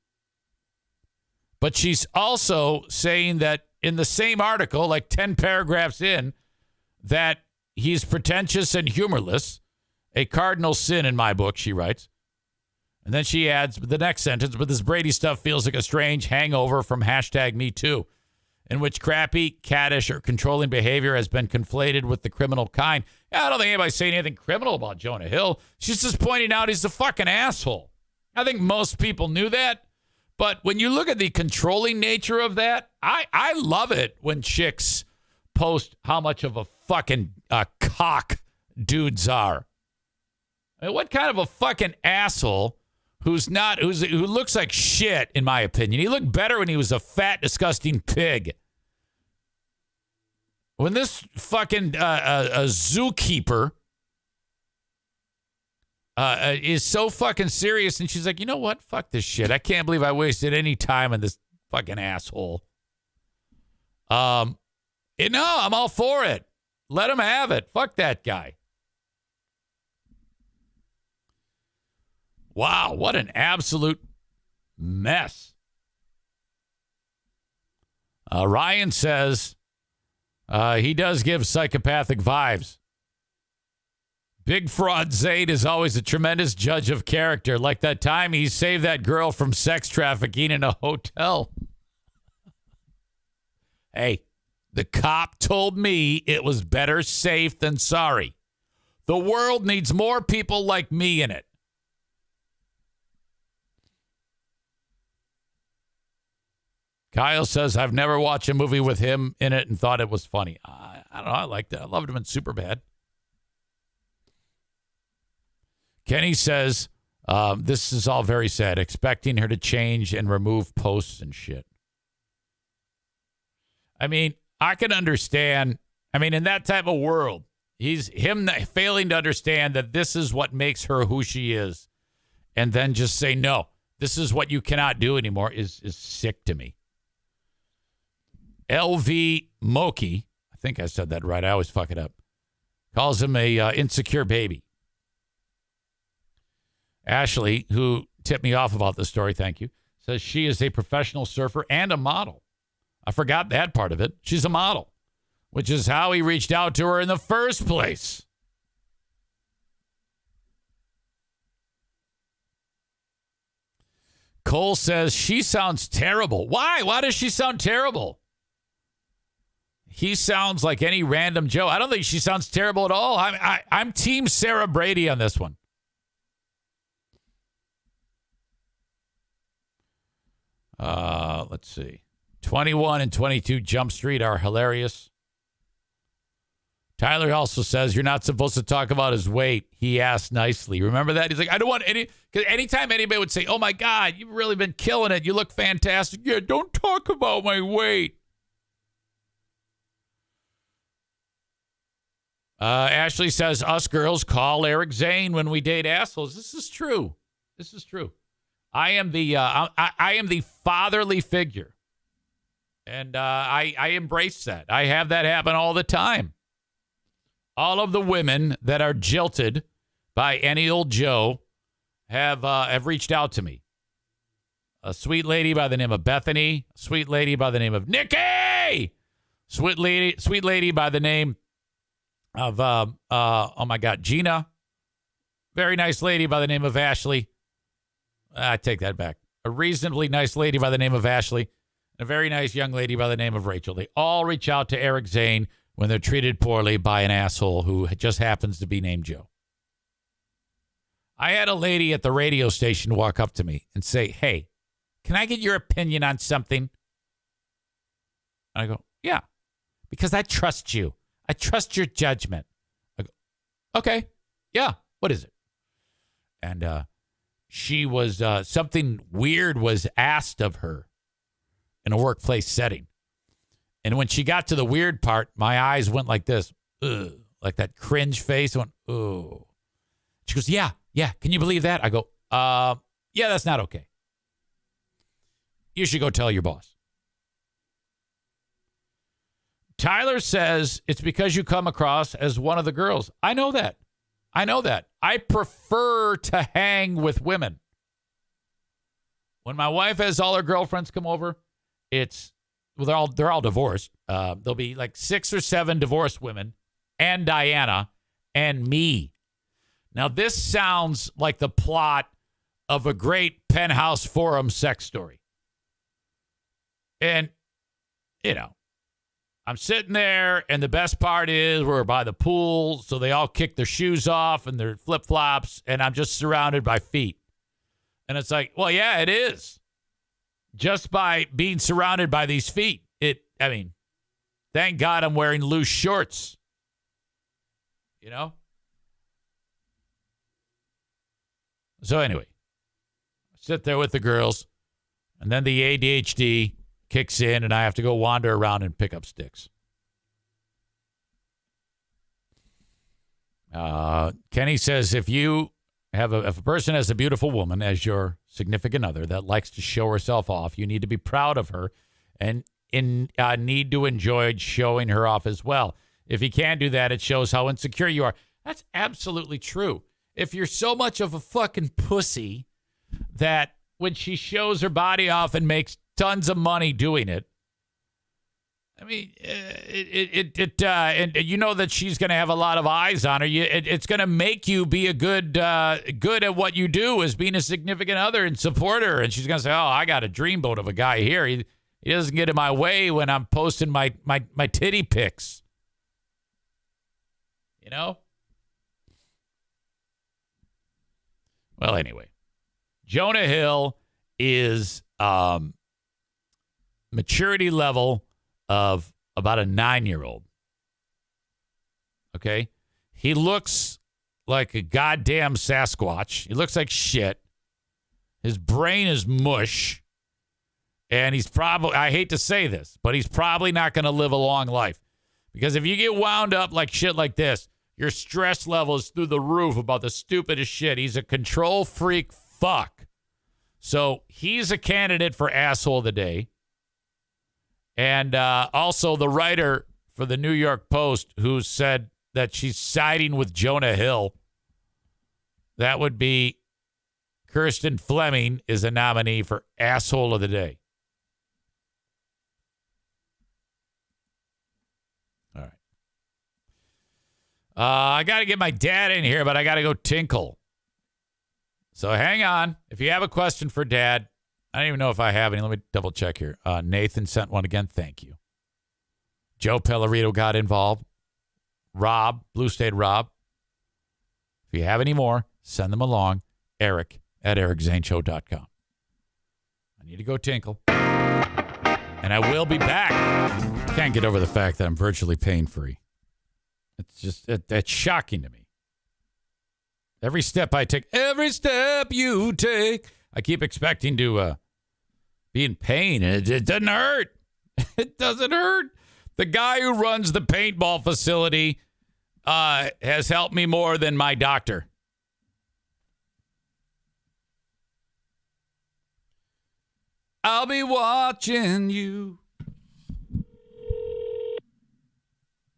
but she's also saying that in the same article, like 10 paragraphs in, that he's pretentious and humorless, a cardinal sin in my book, she writes. And then she adds the next sentence, but this Brady stuff feels like a strange hangover from #MeToo, in which crappy, caddish, or controlling behavior has been conflated with the criminal kind. I don't think anybody's saying anything criminal about Jonah Hill. She's just pointing out he's a fucking asshole. I think most people knew that. But when you look at the controlling nature of that, I love it when chicks post how much of a fucking cock dudes are. I mean, what kind of a fucking asshole who looks like shit, in my opinion. He looked better when he was a fat, disgusting pig. When this fucking a zookeeper is so fucking serious, and she's like, you know what? Fuck this shit. I can't believe I wasted any time on this fucking asshole. I'm all for it. Let him have it. Fuck that guy. Wow, what an absolute mess. Ryan says he does give psychopathic vibes. Big Fraud Zane is always a tremendous judge of character, like that time he saved that girl from sex trafficking in a hotel. Hey, the cop told me it was better safe than sorry. The world needs more people like me in it. Kyle says, I've never watched a movie with him in it and thought it was funny. I don't know. I liked it. I loved him in Superbad. Kenny says, this is all very sad. Expecting her to change and remove posts and shit. I mean, I can understand. I mean, in that type of world, him failing to understand that this is what makes her who she is. And then just say, no, this is what you cannot do anymore is sick to me. LV Moki, I think I said that right. I always fuck it up. Calls him a insecure baby. Ashley, who tipped me off about this story, thank you, says she is a professional surfer and a model. I forgot that part of it. She's a model, which is how he reached out to her in the first place. Cole says she sounds terrible. Why? Why does she sound terrible? He sounds like any random Joe. I don't think she sounds terrible at all. I'm Team Sarah Brady on this one. Let's see. 21 and 22 Jump Street are hilarious. Tyler also says you're not supposed to talk about his weight. He asked nicely. Remember that? He's like, I don't want any, because anytime anybody would say, oh my God, you've really been killing it. You look fantastic. Yeah, don't talk about my weight. Ashley says, us girls call Eric Zane when we date assholes. This is true. This is true. I am the fatherly figure. And I embrace that. I have that happen all the time. All of the women that are jilted by any old Joe have reached out to me. A sweet lady by the name of Bethany. A sweet lady by the name of Nikki. Sweet lady by the name of, oh my God, Gina. Very nice lady by the name of Ashley. I take that back. A reasonably nice lady by the name of Ashley. A very nice young lady by the name of Rachel. They all reach out to Eric Zane when they're treated poorly by an asshole who just happens to be named Joe. I had a lady at the radio station walk up to me and say, hey, can I get your opinion on something? And I go, yeah, because I trust you. I trust your judgment. I go, okay, yeah, what is it? And she was, something weird was asked of her in a workplace setting. And when she got to the weird part, my eyes went like this, ugh, like that cringe face. I went, oh. She goes, yeah, can you believe that? I go, yeah, that's not okay. You should go tell your boss. Tyler says it's because you come across as one of the girls. I know that. I prefer to hang with women. When my wife has all her girlfriends come over, they're all divorced. There'll be like 6 or 7 divorced women and Diana and me. Now, this sounds like the plot of a great Penthouse Forum sex story. And, I'm sitting there, and the best part is we're by the pool, so they all kick their shoes off and their flip-flops, and I'm just surrounded by feet. And it's like, well, yeah, it is. Just by being surrounded by these feet. Thank God I'm wearing loose shorts. So anyway, I sit there with the girls, and then the ADHD kicks in, and I have to go wander around and pick up sticks. Kenny says, if a person has a beautiful woman as your significant other that likes to show herself off, you need to be proud of her and need to enjoy showing her off as well. If you can't do that, it shows how insecure you are. That's absolutely true. If you're so much of a fucking pussy that when she shows her body off and makes tons of money doing it, and you know that she's going to have a lot of eyes on her. It's going to make you be a good at what you do as being a significant other and support her. And she's going to say, oh, I got a dreamboat of a guy here. He doesn't get in my way when I'm posting my titty pics. Well, anyway, Jonah Hill is maturity level of about a 9-year-old. Okay? He looks like a goddamn Sasquatch. He looks like shit. His brain is mush. And he's probably, I hate to say this, but he's probably not going to live a long life. Because if you get wound up like shit like this, your stress level is through the roof about the stupidest shit. He's a control freak fuck. So he's a candidate for asshole of the day. And also the writer for the New York Post who said that she's siding with Jonah Hill. That would be Kirsten Fleming is a nominee for asshole of the day. All right. I got to get my dad in here, but I got to go tinkle. So hang on. If you have a question for Dad, I don't even know if I have any. Let me double check here. Nathan sent one again. Thank you. Joe Pellerito got involved. Rob, Blue State Rob. If you have any more, send them along. Eric at ericzaneshow.com. I need to go tinkle. And I will be back. Can't get over the fact that I'm virtually pain-free. It's just, that's shocking to me. Every step I take, every step you take, I keep expecting to be in pain, and it doesn't hurt. It doesn't hurt. The guy who runs the paintball facility has helped me more than my doctor. I'll be watching you.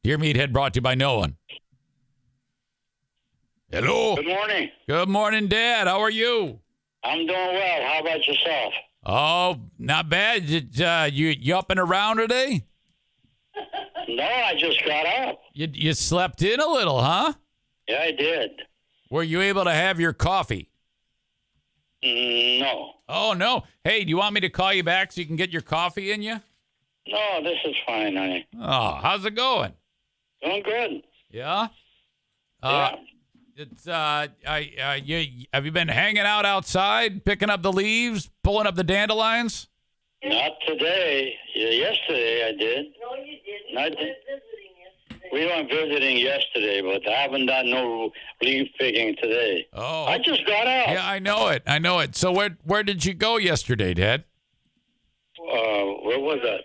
Dear Meathead, brought to you by no one. Hello. Good morning. Good morning, Dad. How are you? I'm doing well. How about yourself? Oh, not bad. You up and around today? No, I just got up. You slept in a little, huh? Yeah, I did. Were you able to have your coffee? No. Oh, no. Hey, do you want me to call you back so you can get your coffee in you? No, this is fine, honey. Oh, how's it going? Doing good. Yeah? Yeah. It's have you been hanging out outside, picking up the leaves, pulling up the dandelions? Not today. Yesterday I did. No, you didn't. I You did. went visiting yesterday. We went visiting yesterday, but I haven't done no leaf picking today. Oh. I just got out. Yeah, I know it. So where did you go yesterday, Dad? Where was that?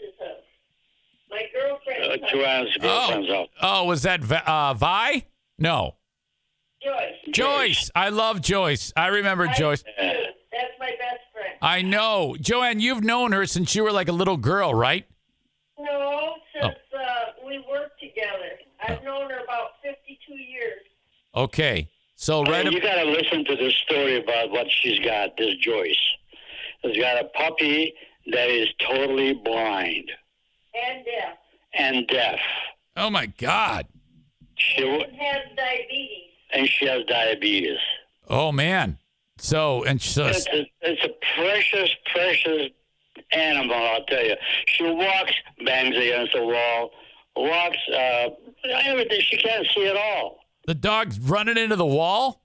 My girlfriend. Joanne's girlfriend's house. Oh, was that Vi? No. Joyce. Joyce. I love Joyce. I remember Joyce. That's my best friend. I know. Joanne, you've known her since you were like a little girl, right? No, since we worked together. I've known her about 52 years. Okay. So Hey, you got to listen to this story about what she's got, this Joyce. She's got a puppy that is totally blind And deaf. and deaf. Oh my God. And has diabetes. And she has diabetes. Oh man. So It's a precious, precious animal, I'll tell you. She walks, bangs against the wall, walks, everything. She can't see at all. the dog's running into the wall?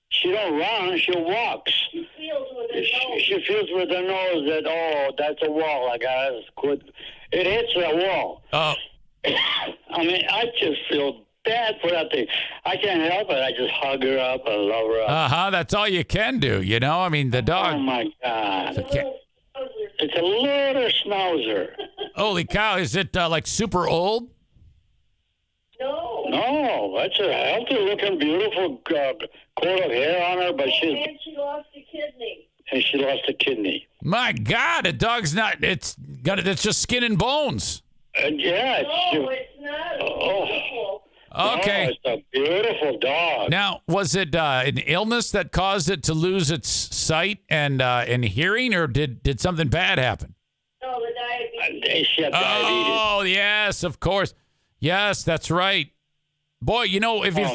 She don't run, she walks. She feels with her nose. She feels with her nose that, oh, that's a wall. I got to quit. It hits that wall. Oh. I mean, I just feel bad for that thing. I can't help it. I just hug her up and love her up. Uh-huh. That's all you can do, you know? I mean, the Oh, dog. my God. Okay. It's a little schnauzer. Holy cow. Is it like super old? No. No, that's a healthy-looking, beautiful coat of hair on her, but And she lost a kidney. she lost a kidney. My God, a dog's not, it's just skin and bones. Yeah, No, it's not. It's beautiful. Okay. Oh, it's a beautiful dog. Now, was it an illness that caused it to lose its sight and hearing, or did something bad happen? No, the diabetes. She had diabetes. Oh, yes, of course. Yes, that's right. Boy, you know, if you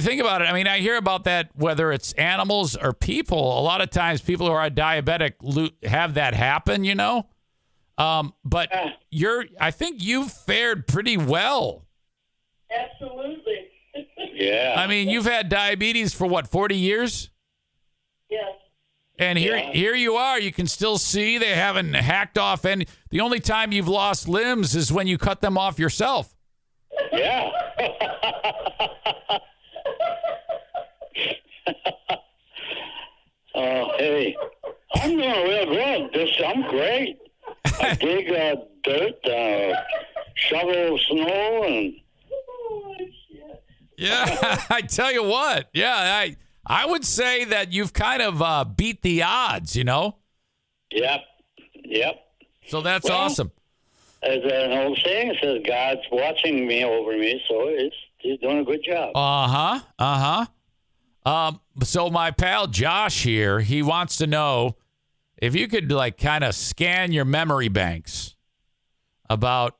think about it, I mean, I hear about that whether it's animals or people. A lot of times, people who are diabetic have that happen. You know, but I think you've fared pretty well. Absolutely. Yeah. I mean, you've had diabetes for what, 40 years? Yes. And here you are. You can still see. They haven't hacked off any. The only time you've lost limbs is when you cut them off yourself. Yeah. Oh, hey. I'm doing real good. I'm great. I dig dirt, shovel snow, and Oh, shit. Yeah, I tell you what. Yeah, I would say that you've kind of beat the odds, you know? yep. So that's Well, awesome. As an old saying says, God's watching me over me, so he's doing a good job. So my pal Josh here, he wants to know if you could like kind of scan your memory banks about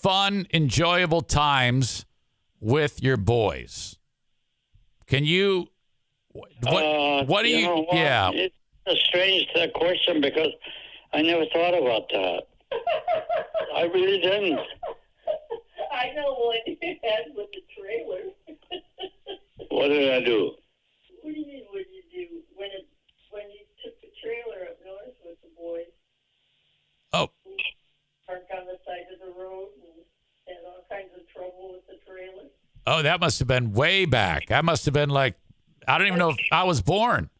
fun, enjoyable times with your boys. Can you? What do you? know what? Yeah. It's a strange question because I never thought about that. I really didn't. I know what you had with the trailer. What did I do? What do you mean, what did you do? When you took the trailer up north with the boys? Oh. Parked on the side of the road and had all kinds of trouble with the trailer. Oh, that must have been way back. I must have been like, I don't even know if I was born.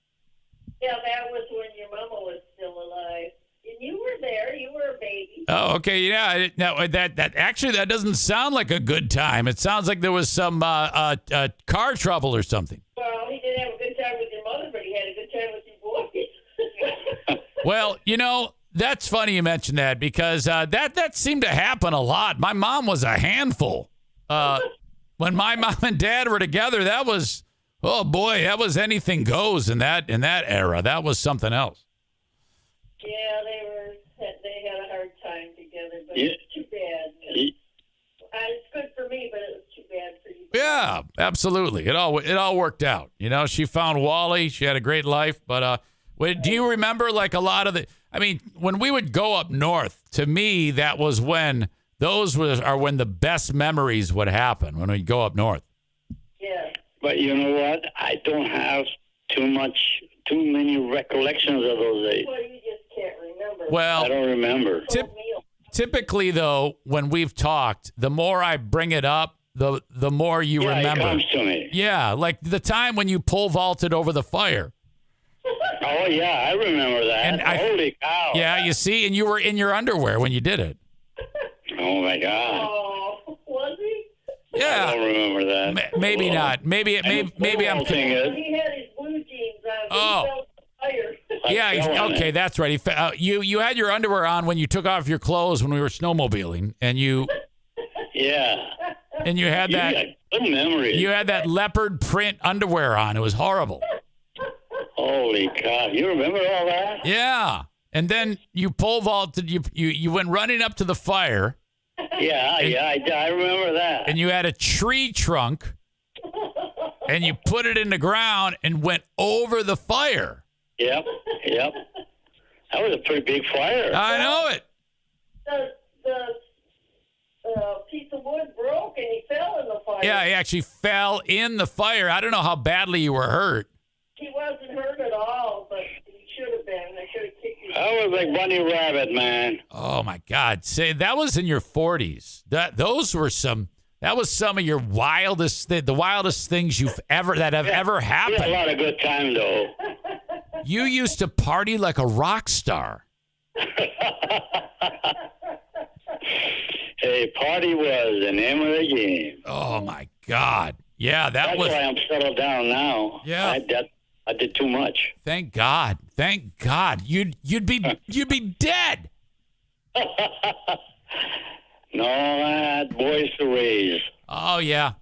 Yeah, that was when your mama was still alive. And you were there. You were a baby. Oh, okay. Yeah. No, that doesn't sound like a good time. It sounds like there was some car trouble or something. Well, he didn't have a good time with your mother, but he had a good time with your boys. Well, you know, that's funny you mentioned that because that seemed to happen a lot. My mom was a handful. When my mom and dad were together, that was, oh boy, that was anything goes in that era. That was something else. Yeah, they had a hard time together, but it's too bad. It's good for me, but it was too bad for you. Yeah, absolutely. It all worked out. You know, she found Wally. She had a great life. But do you remember like a lot of the? I mean, when we would go up north, to me, that was when are when the best memories would happen when we go up north. Yeah. But you know what? I don't have too many recollections of those days. Well, you just can't remember Well, I don't remember. Typically, though, when we've talked, the more I bring it up, the more you remember. It comes to me. Yeah, like the time when you pole vaulted over the fire. Oh, yeah, I remember that. And Holy cow. Yeah, you see, and you were in your underwear when you did it. Oh, my God. Oh, was he? Yeah. I don't remember that. Maybe not. Maybe I'm. He had his blue jeans on. Oh. He felt tired. Yeah. Okay, that's right. You had your underwear on when you took off your clothes when we were snowmobiling, and you Yeah. and you had that. Got good memory. You had that leopard print underwear on. It was horrible. Holy cow. You remember all that? Yeah. And then you pole vaulted. You went running up to the fire. Yeah, I remember that. And you had a tree trunk, and you put it in the ground and went over the fire. Yep. That was a pretty big fire. I know it. The piece of wood broke and he fell in the fire. Yeah, he actually fell in the fire. I don't know how badly you were hurt. He wasn't hurt at all, but he should have been. I should have kicked him. I was like Bunny Rabbit, man. Oh my God! Say that was in your 40s. That was some of your wildest, the wildest things have ever We happened. had a lot of good time, though. You used to party like a rock star. Hey, party was the name of the game. Oh my God! Yeah, That's why I'm settled down now. Yeah. I did too much. Thank God. Thank God. You'd be dead. No, I had boys to raise. Oh yeah.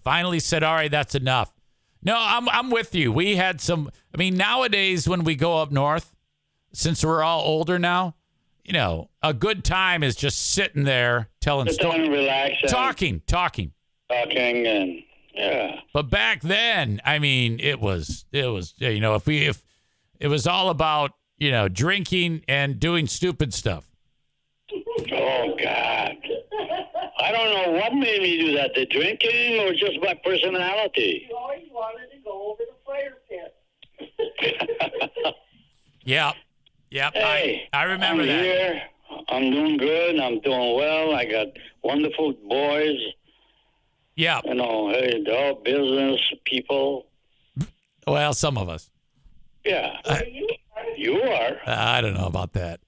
Finally said, all right, that's enough. No, I'm with you. We had some. I mean, nowadays when we go up north, since we're all older now, a good time is just sitting there telling Sit down and relax. And talking. and yeah. But back then, I mean, it was if it was all about drinking and doing stupid stuff. Oh God. I don't know what made me do that. The drinking or just my personality? You always wanted to go over the fire pit. Yeah. Hey, I remember I'm that. Here. I'm doing good. I'm doing well. I got wonderful boys. Yeah. Hey, they're all business people. Well, some of us. Yeah. You are. I don't know about that.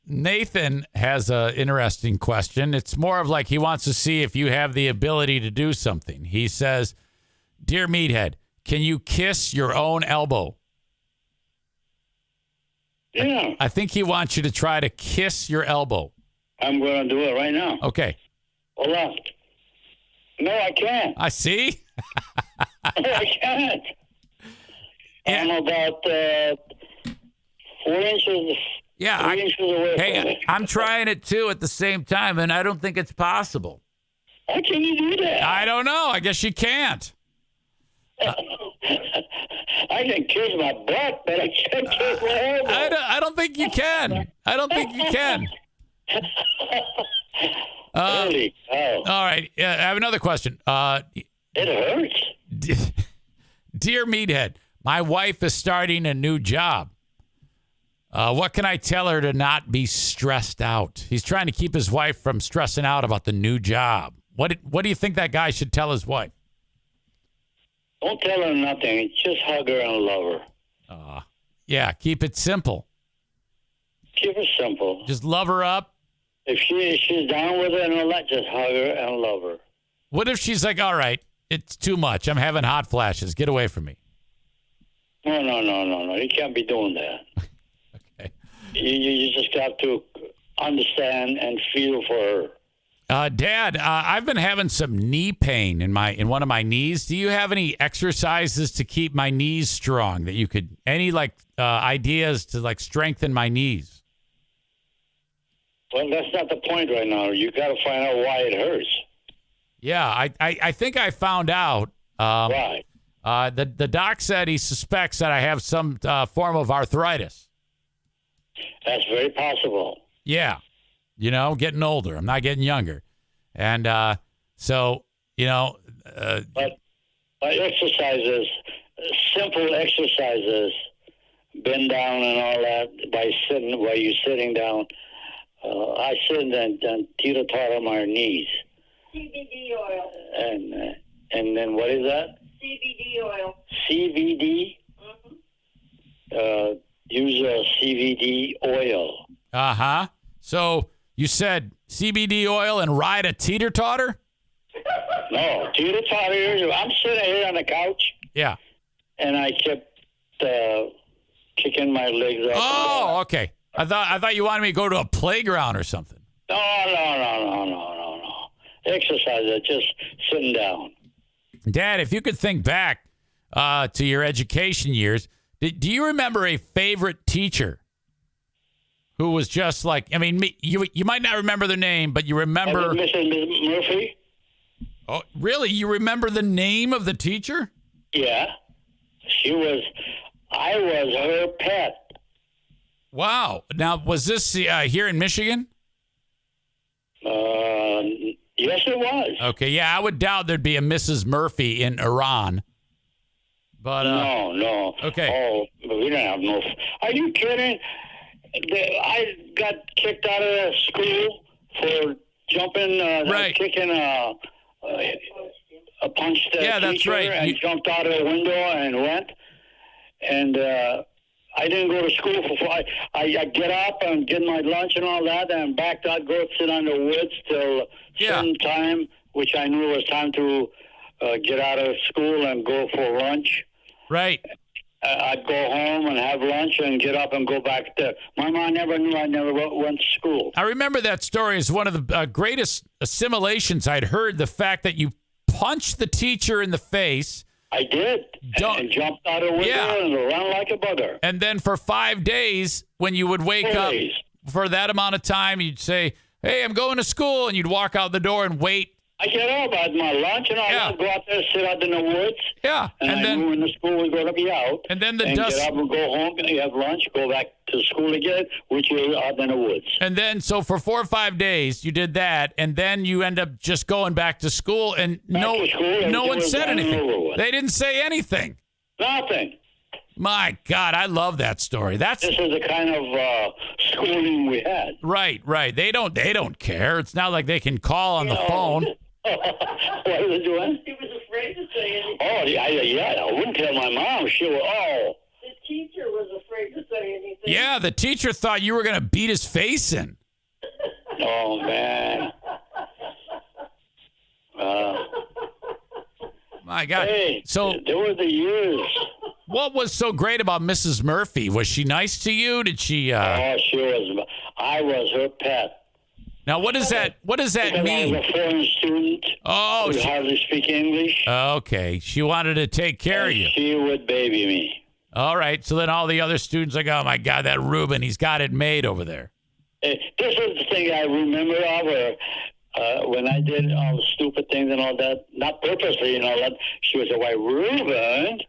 Nathan has an interesting question. It's more of like he wants to see if you have the ability to do something. He says, "Dear Meathead, can you kiss your own elbow?" Yeah. I think he wants you to try to kiss your elbow. I'm going to do it right now. Okay. Hold on. No, I can't. I see. I can't. Yeah. I'm about 4 inches. Yeah. 3 inches away from it. I'm trying it too at the same time, and I don't think it's possible. How can you do that? I don't know. I guess you can't. I can kiss my butt, but I can't kiss my elbow. I don't think you can. I don't think you can. Holy cow. All right. I have another question. It hurts. Dear Meathead, my wife is starting a new job. What can I tell her to not be stressed out? He's trying to keep his wife from stressing out about the new job. What do you think that guy should tell his wife? Don't tell her nothing. Just hug her and love her. Yeah, keep it simple. Keep it simple. Just love her up. If she's down with it and all that, just hug her and love her. What if she's like, all right, it's too much. I'm having hot flashes. Get away from me. No. You can't be doing that. Okay. You just got to understand and feel for her. Dad, I've been having some knee pain in one of my knees. Do you have any exercises to keep my knees strong that you could, any ideas to strengthen my knees? Well, that's not the point right now. You got to find out why it hurts. Yeah, I think I found out. Why? The doc said he suspects that I have some form of arthritis. That's very possible. Yeah. Getting older. I'm not getting younger. And so, But exercises, simple exercises, bend down and all that while you're sitting down. I sit and teeter-totter on my knees. CBD oil. And then what is that? CBD oil. CBD? Mm-hmm. Use CBD oil. Uh-huh. So you said CBD oil and ride a teeter-totter? No, teeter-totter. I'm sitting here on the couch. Yeah. And I kept kicking my legs up. Oh, okay. I thought you wanted me to go to a playground or something. No. Exercise, just sitting down. Dad, if you could think back to your education years, do you remember a favorite teacher who was just like, I mean, you might not remember their name, but you remember. Mrs. Murphy? Oh, really? You remember the name of the teacher? Yeah. I was her pet. Wow. Now, was this here in Michigan? Yes, it was. Okay, yeah, I would doubt there'd be a Mrs. Murphy in Iran. But No. Okay. Oh, we don't have no. Are you kidding? I got kicked out of school for jumping, right. kicking a punched Yeah, that's teacher right. and jumped out of the window and went. And I didn't go to school for 5. I get up and get my lunch and all that, and back I'd go sit on the woods till some time, which I knew was time to get out of school and go for lunch. Right. I'd go home and have lunch and get up and go back there. My mom never knew I never went to school. I remember that story as one of the greatest assimilations I'd heard, the fact that you punched the teacher in the face. I did. And jumped out a window and ran like a bugger. And then for 5 days, when you would wake up for that amount of time, you'd say, hey, I'm going to school. And you'd walk out the door and wait. I get up, I had my lunch, and I'd go out there, sit out in the woods. Yeah. And then when the school was going to be out. And then get up and go home, and have lunch, go back to school again, which is out in the woods. And then, so for 4 or 5 days, you did that, and then you end up just going back to school, and no one said anything. They didn't say anything. Nothing. My God, I love that story. This is the kind of schooling we had. Right. They don't care. It's not like they can call on the phone. What was it doing? He was afraid to say anything. Oh, yeah. I wouldn't tell my mom. She was, The teacher was afraid to say anything. Yeah, the teacher thought you were going to beat his face in. Oh, man. My God. Hey, so there were the years. What was so great about Mrs. Murphy? Was she nice to you? Did she? Oh, she was. I was her pet. Now, what does that mean? I was a foreign student. Oh, who hardly speak English. Okay, she wanted to take care of you. She would baby me. All right, so then all the other students are like, oh my God, that Ruben, he's got it made over there. This is the thing I remember of her. When I did all the stupid things and all that, not purposely and all that, she would say, why, Ruben,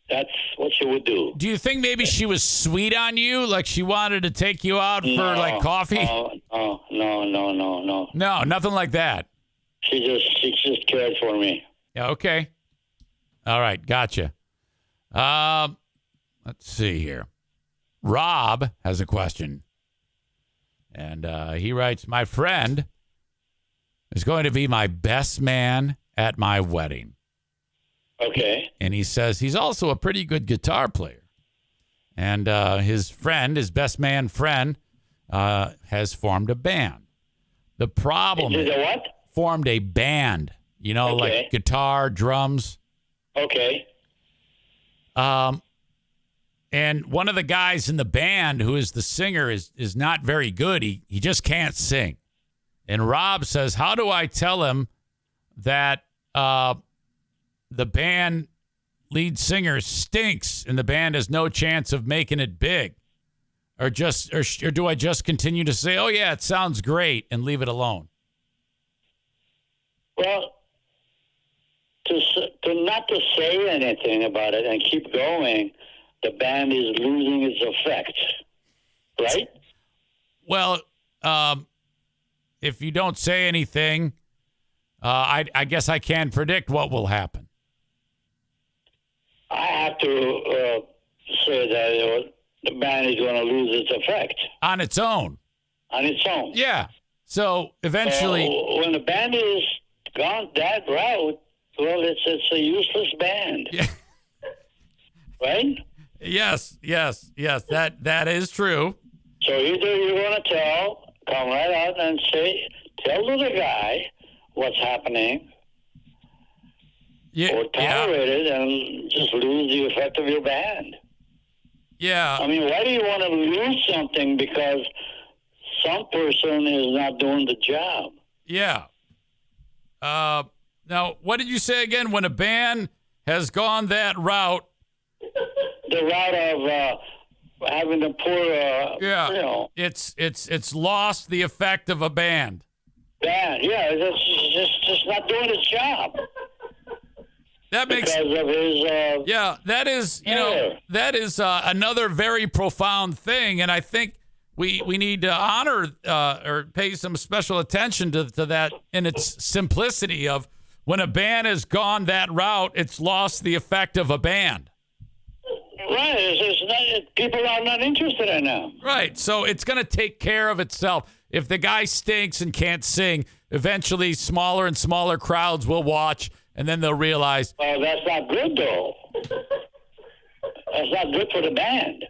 that's what she would do. Do you think maybe she was sweet on you? Like she wanted to take you out for like coffee? No. No, nothing like that. She just cared for me. Yeah, okay. All right, gotcha. Let's see here. Rob has a question. And he writes, my friend is going to be my best man at my wedding. Okay. And he says he's also a pretty good guitar player. And his best man friend, has formed a band. The problem is what? Formed a band. You know, like guitar, drums. Okay. And one of the guys in the band who is the singer is not very good. He just can't sing. And Rob says, how do I tell him that the band lead singer stinks and the band has no chance of making it big? Or do I just continue to say, oh, yeah, it sounds great and leave it alone? Well, to not to say anything about it and keep going, the band is losing its effect, right? Well, if you don't say anything, I guess I can't predict what will happen. I have to say that the band is going to lose its effect on its own. On its own. Yeah. So eventually, when the band is gone that route, well, it's a useless band. Yeah. Right? Yes. That is true. So either you're going to come right out and tell to the guy what's happening, or tolerate it and just lose the effect of your band. Yeah. I mean, why do you want to lose something because some person is not doing the job? Yeah. Now, what did you say again? When a band has gone that route? The route of having to pour, it's lost the effect of a band. Band, yeah, it's just not doing its job. That makes because of his. That is that is another very profound thing, and I think we need to honor or pay some special attention to that in its simplicity of when a band has gone that route, it's lost the effect of a band. Right, it's not, people are not interested in them. Right, so it's going to take care of itself. If the guy stinks and can't sing, eventually smaller and smaller crowds will watch, and then they'll realize. Oh, that's not good, though. That's not good for the band.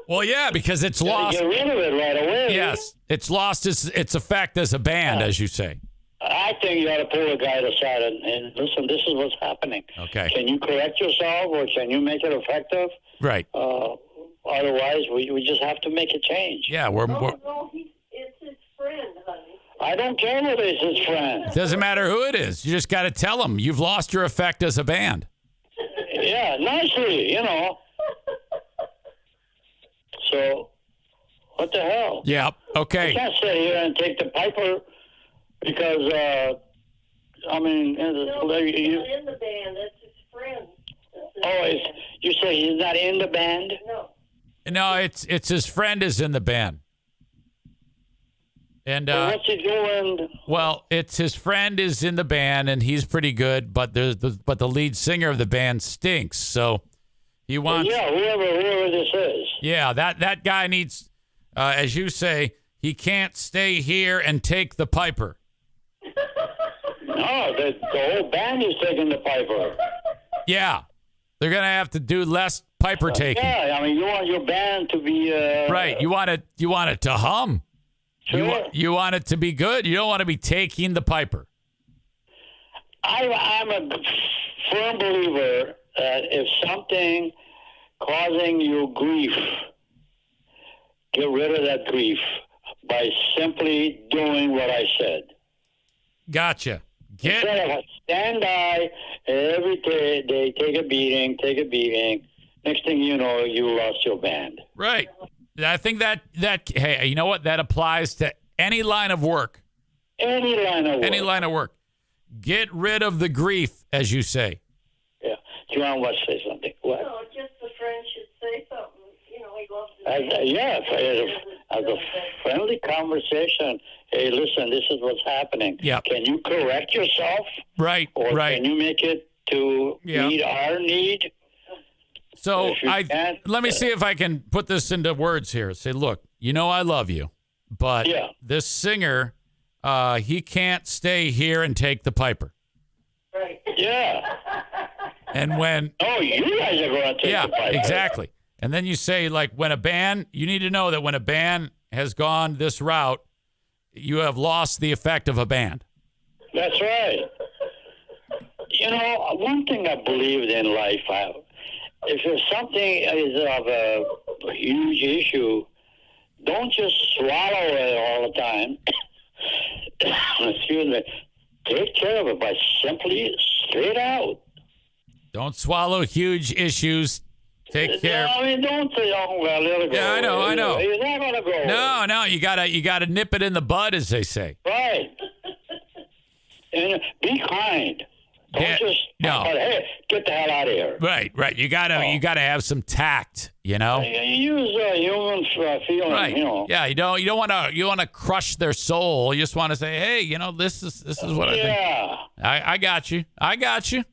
Well, yeah, because it's lost. Get rid of it right away. Yes, it's lost its effect as a band, as you say. I think you ought to pull a guy aside and listen, this is what's happening. Okay. Can you correct yourself, or can you make it effective? Right. Otherwise, we just have to make a change. Yeah, it's his friend, honey. I don't care whether it's his friend. It doesn't matter who it is. You just got to tell him you've lost your effect as a band. Yeah, nicely, So, what the hell? Yeah, okay. I can't sit here and take the piper because, No, he's not in the band. That's his friend. You say he's not in the band? No, it's his friend is in the band. And what's he doing? Well, it's his friend is in the band, and he's pretty good, but the lead singer of the band stinks. So he wants. Well, yeah, whoever this is. Yeah, that guy needs, as you say, he can't stay here and take the piper. No, the whole band is taking the piper. Yeah, they're gonna have to do less piper taking. Yeah, I mean, you want your band to be right. You want it to hum. Sure. You want it to be good. You don't want to be taking the piper. I'm a firm believer that if something causing you grief, get rid of that grief by simply doing what I said. Gotcha. Instead of stand by every day, they take a beating. Next thing you know, you lost your band. Right. I think that hey, you know what? That applies to any line of work. Any line of work. Get rid of the grief, as you say. Yeah. John wants to say something. What? No, just the friend should say something. He loves to as a friendly conversation. Hey, listen, this is what's happening. Yeah. Can you correct yourself? Right. Or can you make it to meet our need? So let me see if I can put this into words here. Say, look, I love you, but this singer, he can't stay here and take the piper. Right. Yeah. And when... Oh, you guys are going to take the piper. Yeah, exactly. And then you say, like, when a band... You need to know that when a band has gone this route, you have lost the effect of a band. That's right. One thing I believed in life, if something is of a huge issue, don't just swallow it all the time. Excuse me. Take care of it by simply straight out. Don't swallow huge issues. Take care. No, I mean, don't say, "Oh, well, let it go." Yeah, I know. It's not gonna go. No, you gotta nip it in the bud, as they say. Right. And be kind. Don't just. No. Hey, get the hell out of here. Right. You gotta have some tact. Use human feeling. Right. Yeah. You don't want to crush their soul. You just want to say, hey, this is what I think. Yeah. I got you.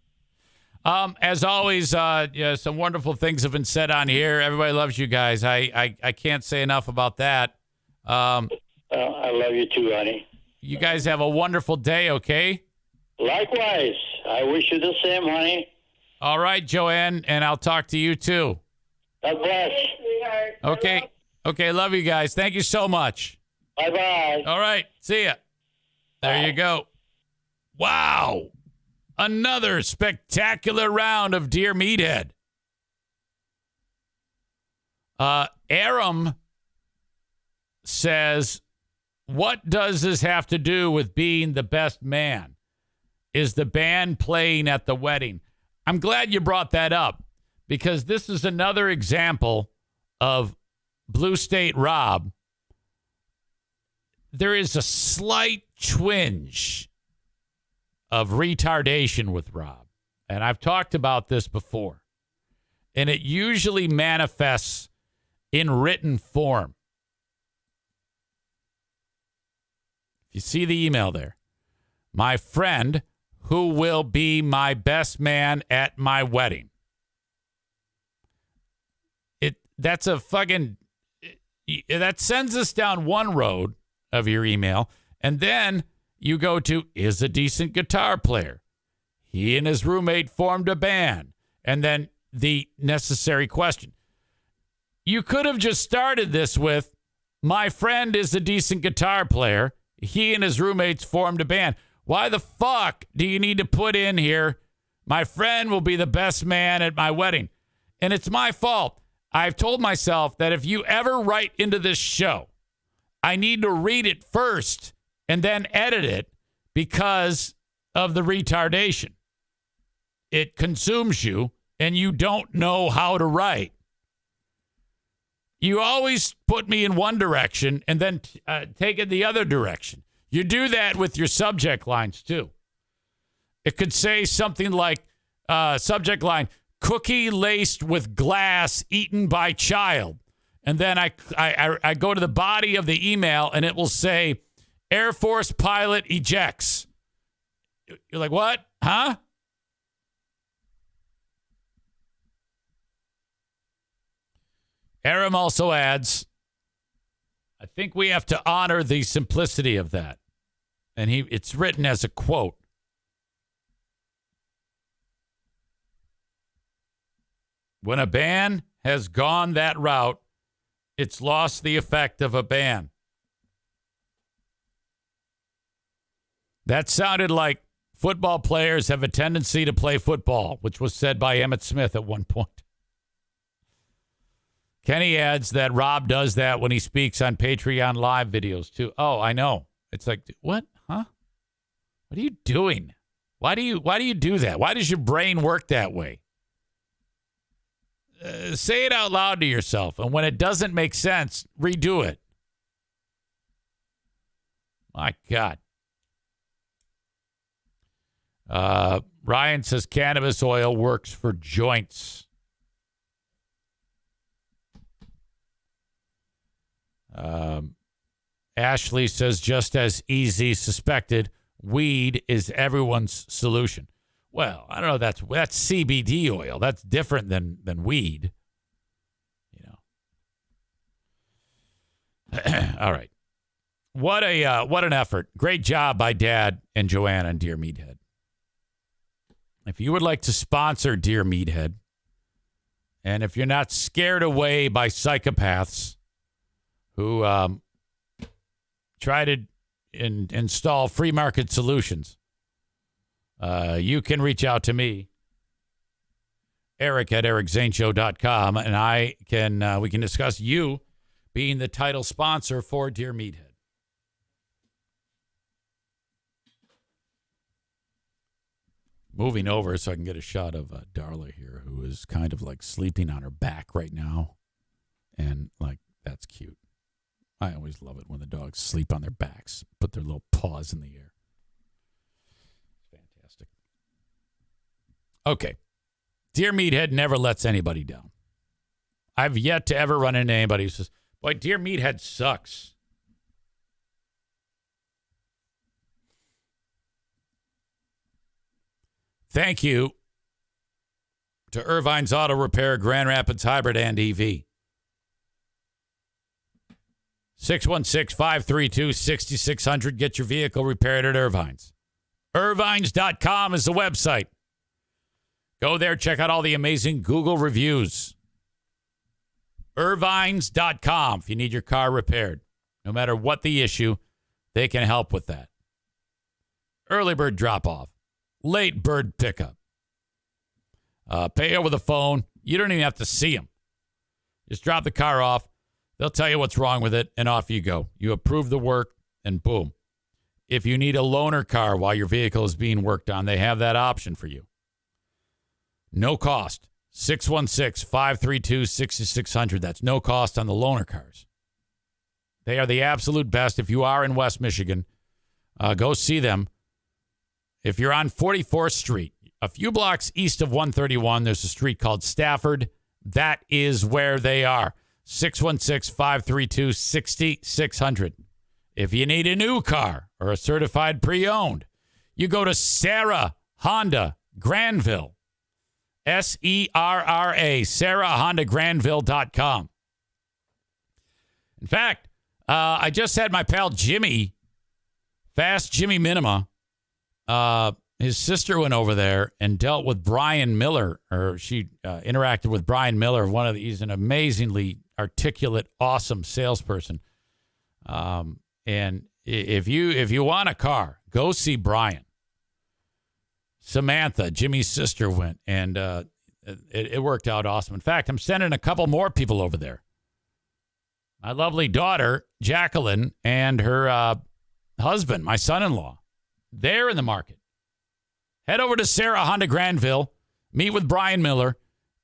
As always, some wonderful things have been said on here. Everybody loves you guys. I can't say enough about that. I love you too, honey. You guys have a wonderful day, okay? Likewise. I wish you the same, honey. All right, Joanne, and I'll talk to you too. God bless. Hey, sweetheart. Okay. Okay, love you guys. Thank you so much. Bye-bye. All right, see ya. There you go. Wow. Another spectacular round of Dear Meathead. Aram says, what does this have to do with being the best man? Is the band playing at the wedding? I'm glad you brought that up because this is another example of Blue State Rob. There is a slight twinge of retardation with Rob. And I've talked about this before. And it usually manifests in written form. If you see the email there, my friend who will be my best man at my wedding. That's a fucking, that sends us down one road of your email. And then you go to, is a decent guitar player. He and his roommate formed a band. And then the necessary question. You could have just started this with, my friend is a decent guitar player. He and his roommates formed a band. Why the fuck do you need to put in here, my friend will be the best man at my wedding? And it's my fault. I've told myself that if you ever write into this show, I need to read it first and then edit it because of the retardation. It consumes you and you don't know how to write. You always put me in one direction and then take it the other direction. You do that with your subject lines, too. It could say something like, subject line, cookie laced with glass eaten by child. And then I go to the body of the email, and it will say, Air Force pilot ejects. You're like, what? Huh? Aram also adds, I think we have to honor the simplicity of that. And it's written as a quote. When a band has gone that route, it's lost the effect of a band. That sounded like football players have a tendency to play football, which was said by Emmitt Smith at one point. Kenny adds that Rob does that when he speaks on Patreon live videos, too. Oh, I know. It's like, what? Huh? What are you doing? Why do you do that? Why does your brain work that way? Say it out loud to yourself, and when it doesn't make sense, redo it. My God. Ryan says cannabis oil works for joints. Ashley says, just as easy suspected, weed is everyone's solution. Well, I don't know. That's CBD oil. That's different than weed. You know. All right. What an effort. Great job by Dad and Joanna and Dear Meathead. If you would like to sponsor Dear Meathead, and if you're not scared away by psychopaths who try to install free market solutions, you can reach out to me, Eric at EricZaneShow.com, and we can discuss you being the title sponsor for Dear Meathead. Moving over so I can get a shot of Darla here, who is kind of like sleeping on her back right now. And like, that's cute. I always love it when the dogs sleep on their backs, put their little paws in the air. Fantastic. Okay. Dear Meathead never lets anybody down. I've yet to ever run into anybody who says, boy, Dear Meathead sucks. Thank you to Irvine's Auto Repair, Grand Rapids Hybrid and EV. 616-532-6600. Get your vehicle repaired at Irvine's. Irvines.com is the website. Go there, check out all the amazing Google reviews. Irvines.com if you need your car repaired. No matter what the issue, they can help with that. Early bird drop-off. Late bird pickup. Pay over the phone. You don't even have to see them. Just drop the car off. They'll tell you what's wrong with it, and off you go. You approve the work, and boom. If you need a loaner car while your vehicle is being worked on, they have that option for you. No cost. 616-532-6600. That's no cost on the loaner cars. They are the absolute best. If you are in West Michigan, go see them. If you're on 44th Street, a few blocks east of 131, there's a street called Stafford. That is where they are. 616-532-6600. If you need a new car or a certified pre-owned, you go to Sarah Honda Granville. SERRA, SarahHondaGranville.com. In fact, I just had my pal Jimmy, Fast Jimmy Minima. His sister went over there and dealt with Brian Miller, or she interacted with Brian Miller. He's an amazingly articulate, awesome salesperson. And if you want a car, go see Brian. Samantha, Jimmy's sister, went, and it worked out awesome. In fact, I'm sending a couple more people over there. My lovely daughter, Jacqueline, and her husband, my son-in-law. They're in the market. Head over to Sarah Honda Granville, meet with Brian Miller,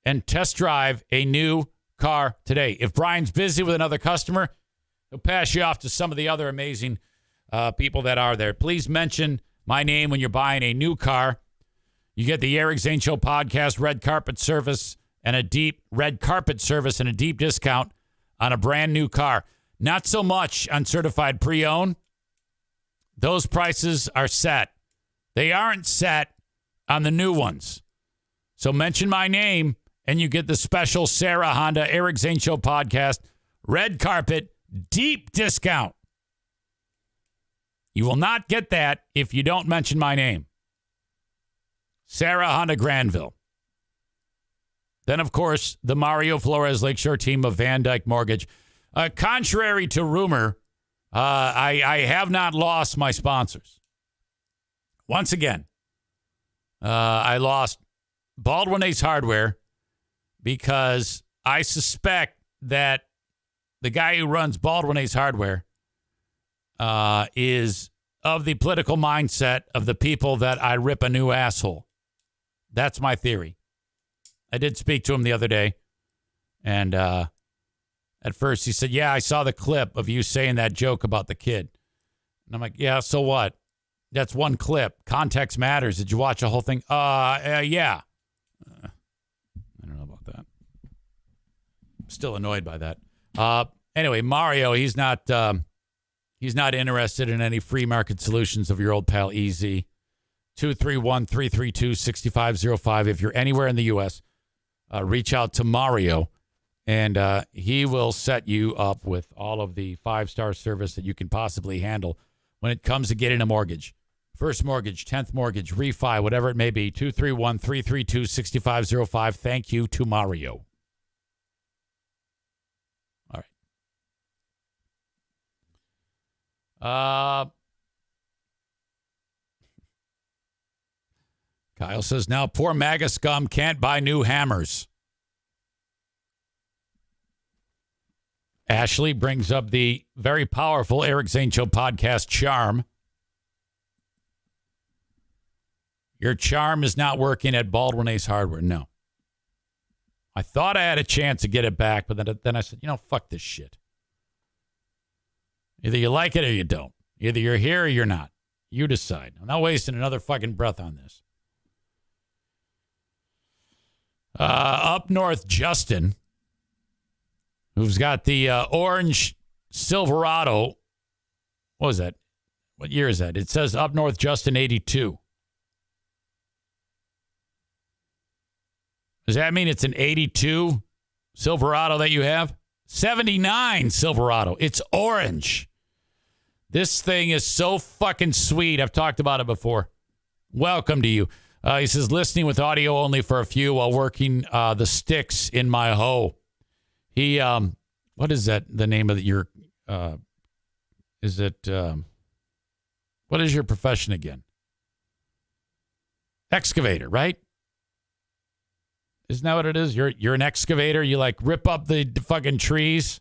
and test drive a new car today. If Brian's busy with another customer, he'll pass you off to some of the other amazing people that are there. Please mention my name when you're buying a new car. You get the Eric Zane Show Podcast red carpet service and a deep discount on a brand new car. Not so much on certified pre-owned. Those prices are set. They aren't set on the new ones. So mention my name and you get the special Sarah Honda Eric Zane Show Podcast red carpet deep discount. You will not get that if you don't mention my name. Sarah Honda Granville. Then, of course, the Mario Flores Lakeshore team of Van Dyke Mortgage. Contrary to rumor, I have not lost my sponsors. Once again, I lost Baldwin Ace Hardware because I suspect that the guy who runs Baldwin Ace Hardware is of the political mindset of the people that I rip a new asshole. That's my theory. I did speak to him the other day, and at first he said, yeah, I saw the clip of you saying that joke about the kid. And I'm like, yeah, so what? That's one clip. Context matters. Did you watch the whole thing? Yeah. I don't know about that. I'm still annoyed by that. Anyway, Mario, he's not interested in any free market solutions of your old pal EZ. 231-332-6505. If you're anywhere in the U.S., reach out to Mario, and he will set you up with all of the 5-star service that you can possibly handle when it comes to getting a mortgage. First mortgage, 10th mortgage, refi, whatever it may be. 231-332-6505. Thank you to Mario. All right. Kyle says, now poor MAGA scum can't buy new hammers. Ashley brings up the very powerful Eric Zane Show Podcast charm. Your charm is not working at Baldwin Ace Hardware. No. I thought I had a chance to get it back, but then I said, fuck this shit. Either you like it or you don't. Either you're here or you're not. You decide. I'm not wasting another fucking breath on this. Up north, Justin, who's got the orange Silverado. What was that? What year is that? It says up north, Justin 82. Does that mean it's an 82 Silverado that you have? 79 Silverado. It's orange. This thing is so fucking sweet. I've talked about it before. Welcome to you. He says, listening with audio only for a few while working the sticks in my hoe. He, what is that, the name of your, is it, what is your profession again? Excavator, right? Isn't that what it is? You're an excavator. You like rip up the fucking trees.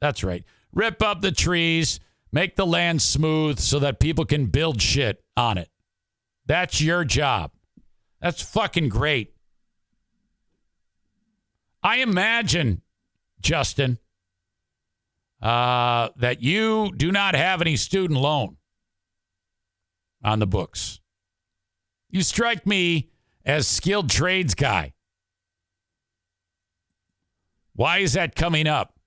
That's right. Rip up the trees, make the land smooth so that people can build shit on it. That's your job. That's fucking great. I imagine, Justin, that you do not have any student loan on the books. You strike me as skilled trades guy. Why is that coming up?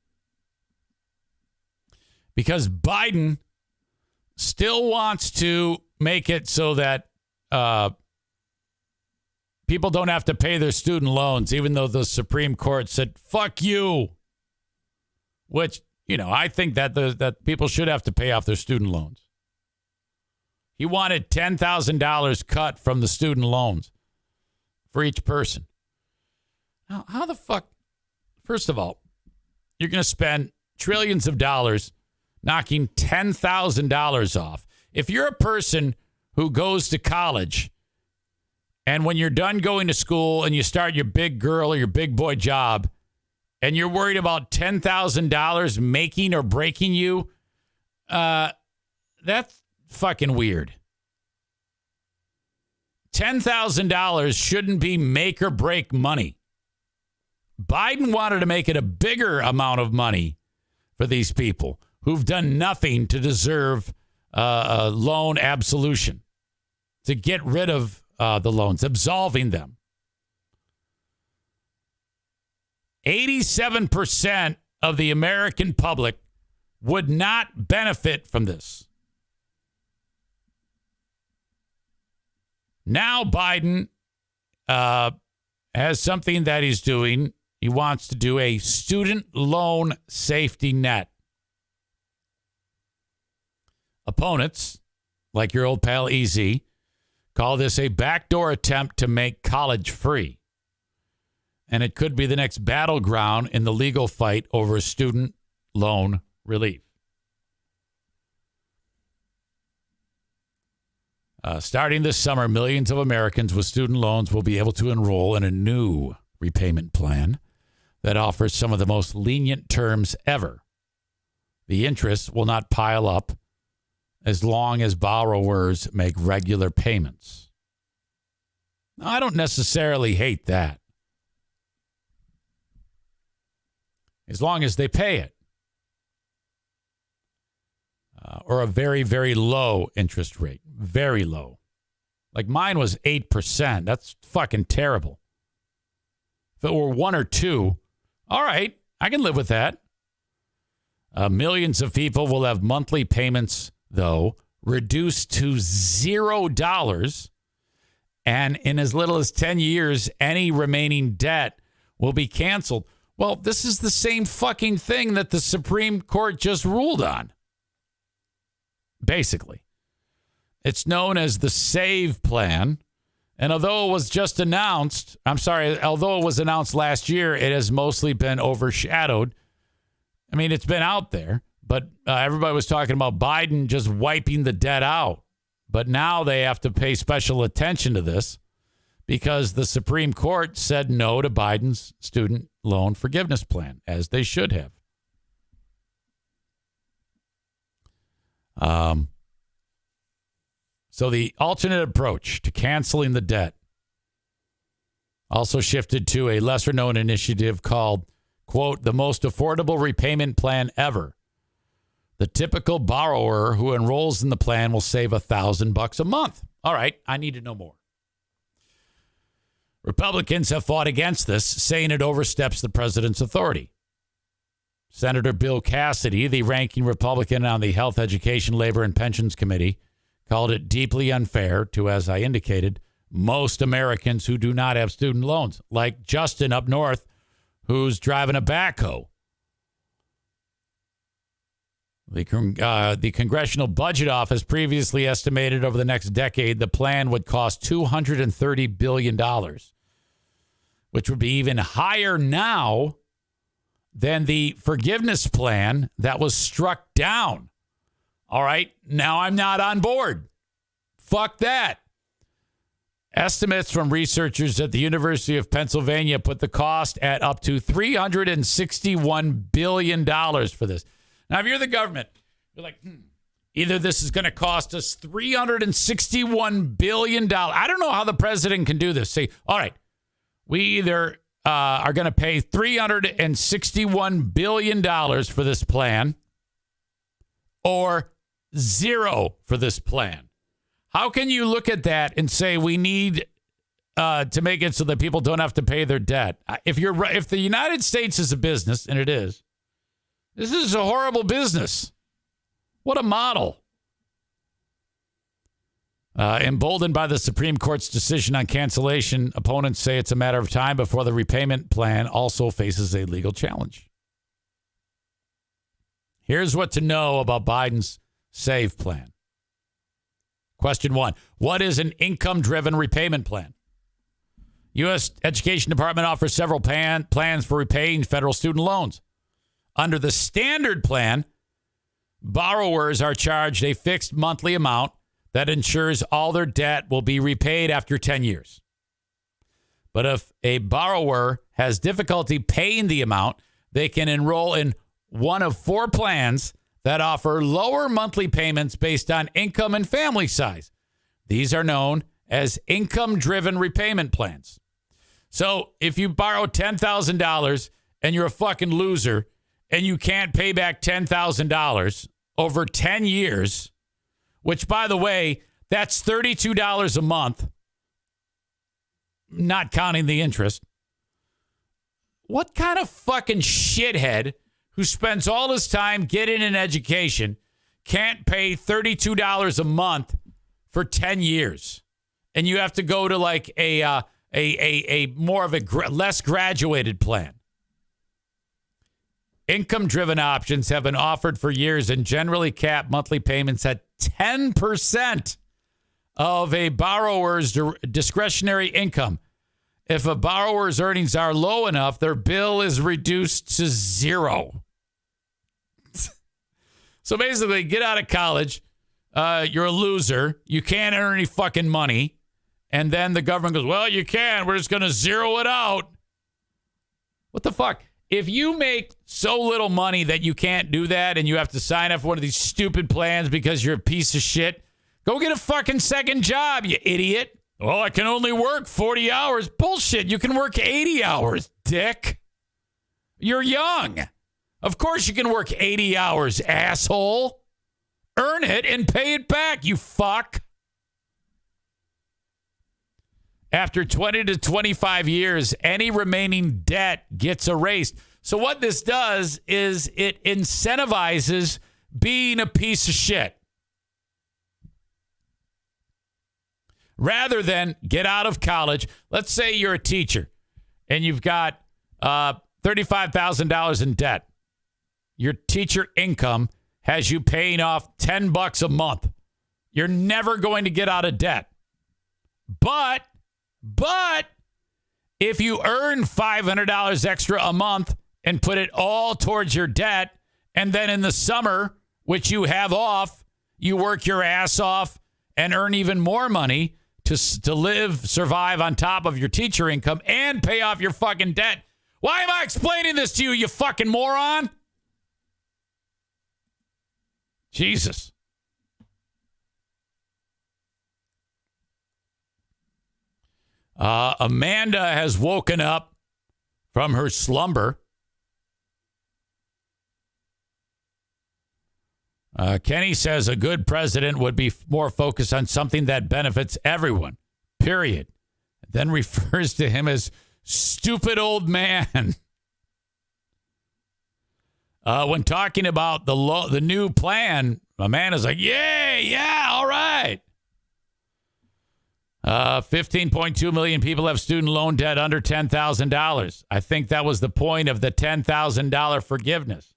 Because Biden still wants to make it so that people don't have to pay their student loans, even though the Supreme Court said, fuck you. Which, I think that people should have to pay off their student loans. He wanted $10,000 cut from the student loans for each person. Now, how the fuck? First of all, you're going to spend trillions of dollars knocking $10,000 off. If you're a person who goes to college and when you're done going to school and you start your big girl or your big boy job and you're worried about $10,000 making or breaking you, that's fucking weird. $10,000 shouldn't be make or break money. Biden wanted to make it a bigger amount of money for these people who've done nothing to deserve a loan absolution, to get rid of the loans, absolving them. 87% of the American public would not benefit from this. Now Biden has something that he's doing. He wants to do a student loan safety net. Opponents, like your old pal EZ, call this a backdoor attempt to make college free. And it could be the next battleground in the legal fight over student loan relief. Starting this summer, millions of Americans with student loans will be able to enroll in a new repayment plan that offers some of the most lenient terms ever. The interest will not pile up as long as borrowers make regular payments. Now, I don't necessarily hate that, as long as they pay it. Or a very, very low interest rate. Very low. Like mine was 8%. That's fucking terrible. If it were 1 or 2, all right, I can live with that. Millions of people will have monthly payments, though, reduced to $0. And in as little as 10 years, any remaining debt will be canceled. Well, this is the same fucking thing that the Supreme Court just ruled on. Basically. It's known as the SAVE plan. And although it was just announced, although it was announced last year, it has mostly been overshadowed. I mean, it's been out there, but everybody was talking about Biden just wiping the debt out. But now they have to pay special attention to this because the Supreme Court said no to Biden's student loan forgiveness plan, as they should have. So the alternate approach to canceling the debt also shifted to a lesser-known initiative called, quote, the most affordable repayment plan ever. The typical borrower who enrolls in the plan will save $1,000 a month. All right, I need to know more. Republicans have fought against this, saying it oversteps the president's authority. Senator Bill Cassidy, the ranking Republican on the Health, Education, Labor, and Pensions Committee, called it deeply unfair to, as I indicated, most Americans who do not have student loans, like Justin up north, who's driving a backhoe. The Congressional Budget Office previously estimated over the next decade the plan would cost $230 billion, which would be even higher now than the forgiveness plan that was struck down. All right, now I'm not on board. Fuck that. Estimates from researchers at the University of Pennsylvania put the cost at up to $361 billion for this. Now, if you're the government, you're like, either this is going to cost us $361 billion. I don't know how the president can do this. Say, all right, we either are going to pay $361 billion for this plan or zero for this plan. How can you look at that and say we need to make it so that people don't have to pay their debt? If the United States is a business, and it is, this is a horrible business. What a model. Emboldened by the Supreme Court's decision on cancellation, opponents say it's a matter of time before the repayment plan also faces a legal challenge. Here's what to know about Biden's SAVE plan. Question 1. What is an income-driven repayment plan? U.S. Education Department offers several plans for repaying federal student loans. Under the standard plan, borrowers are charged a fixed monthly amount that ensures all their debt will be repaid after 10 years. But if a borrower has difficulty paying the amount, they can enroll in one of 4 plans that offer lower monthly payments based on income and family size. These are known as income-driven repayment plans. So if you borrow $10,000 and you're a fucking loser and you can't pay back $10,000 over 10 years, which, by the way, that's $32 a month, not counting the interest. What kind of fucking shithead who spends all his time getting an education can't pay $32 a month for 10 years? And you have to go to like a more of a less graduated plan. Income-driven options have been offered for years and generally cap monthly payments at 10% of a borrower's discretionary income. If a borrower's earnings are low enough, their bill is reduced to zero. So basically, get out of college. You're a loser. You can't earn any fucking money. And then the government goes, well, you can. We're just going to zero it out. What the fuck? If you make so little money that you can't do that and you have to sign up for one of these stupid plans because you're a piece of shit, go get a fucking second job, you idiot. Well, I can only work 40 hours. Bullshit. You can work 80 hours, dick. You're young. Of course you can work 80 hours, asshole. Earn it and pay it back, you fuck. After 20 to 25 years, any remaining debt gets erased. So what this does is it incentivizes being a piece of shit. Rather than get out of college, let's say you're a teacher and you've got $35,000 in debt. Your teacher income has you paying off $10 a month. You're never going to get out of debt. But if you earn $500 extra a month and put it all towards your debt, and then in the summer, which you have off, you work your ass off and earn even more money to survive on top of your teacher income and pay off your fucking debt. Why am I explaining this to you, you fucking moron? Jesus. Amanda has woken up from her slumber. Kenny says a good president would be more focused on something that benefits everyone, period. Then refers to him as stupid old man. When talking about the new plan, Amanda's like, yeah, all right. 15.2 million people have student loan debt under $10,000. I think that was the point of the $10,000 forgiveness.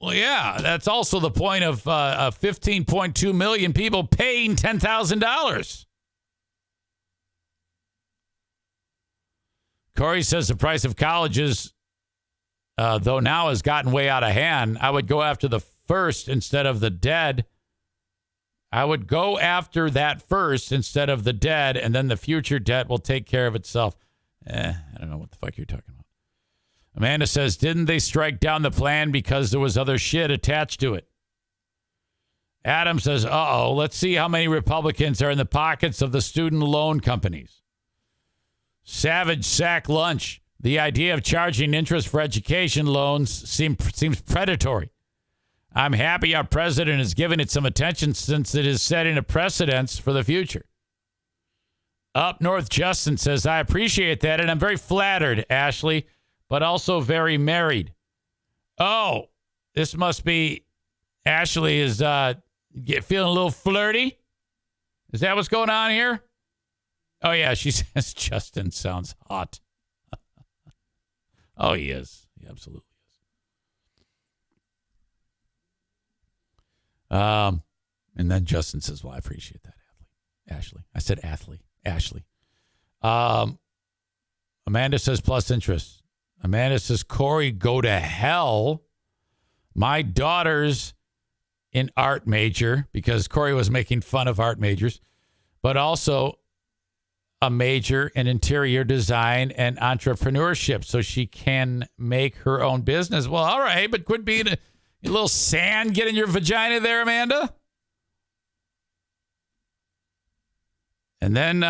Well, yeah, that's also the point of 15.2 million people paying $10,000. Corey says the price of colleges, though now has gotten way out of hand. I would go after the first instead of the dead. I would go after that first instead of the dead, and then the future debt will take care of itself. I don't know what the fuck you're talking about. Amanda says, didn't they strike down the plan because there was other shit attached to it? Adam says, let's see how many Republicans are in the pockets of the student loan companies. Savage Sack Lunch. The idea of charging interest for education loans seems predatory. I'm happy our president has given it some attention since it is setting a precedence for the future. Up North Justin says, I appreciate that, and I'm very flattered, Ashley, but also very married. Oh, this must be Ashley is feeling a little flirty. Is that what's going on here? Oh, yeah, she says Justin sounds hot. Oh, he is. He absolutely is. And then Justin says, well, I appreciate that, Ashley. I said athlete. Ashley. Amanda says plus interest. Amanda says, Corey, go to hell. My daughter's in art major, because Corey was making fun of art majors, but also a major in interior design and entrepreneurship so she can make her own business. Well, all right, but quit being a little sand get in your vagina there, Amanda. And then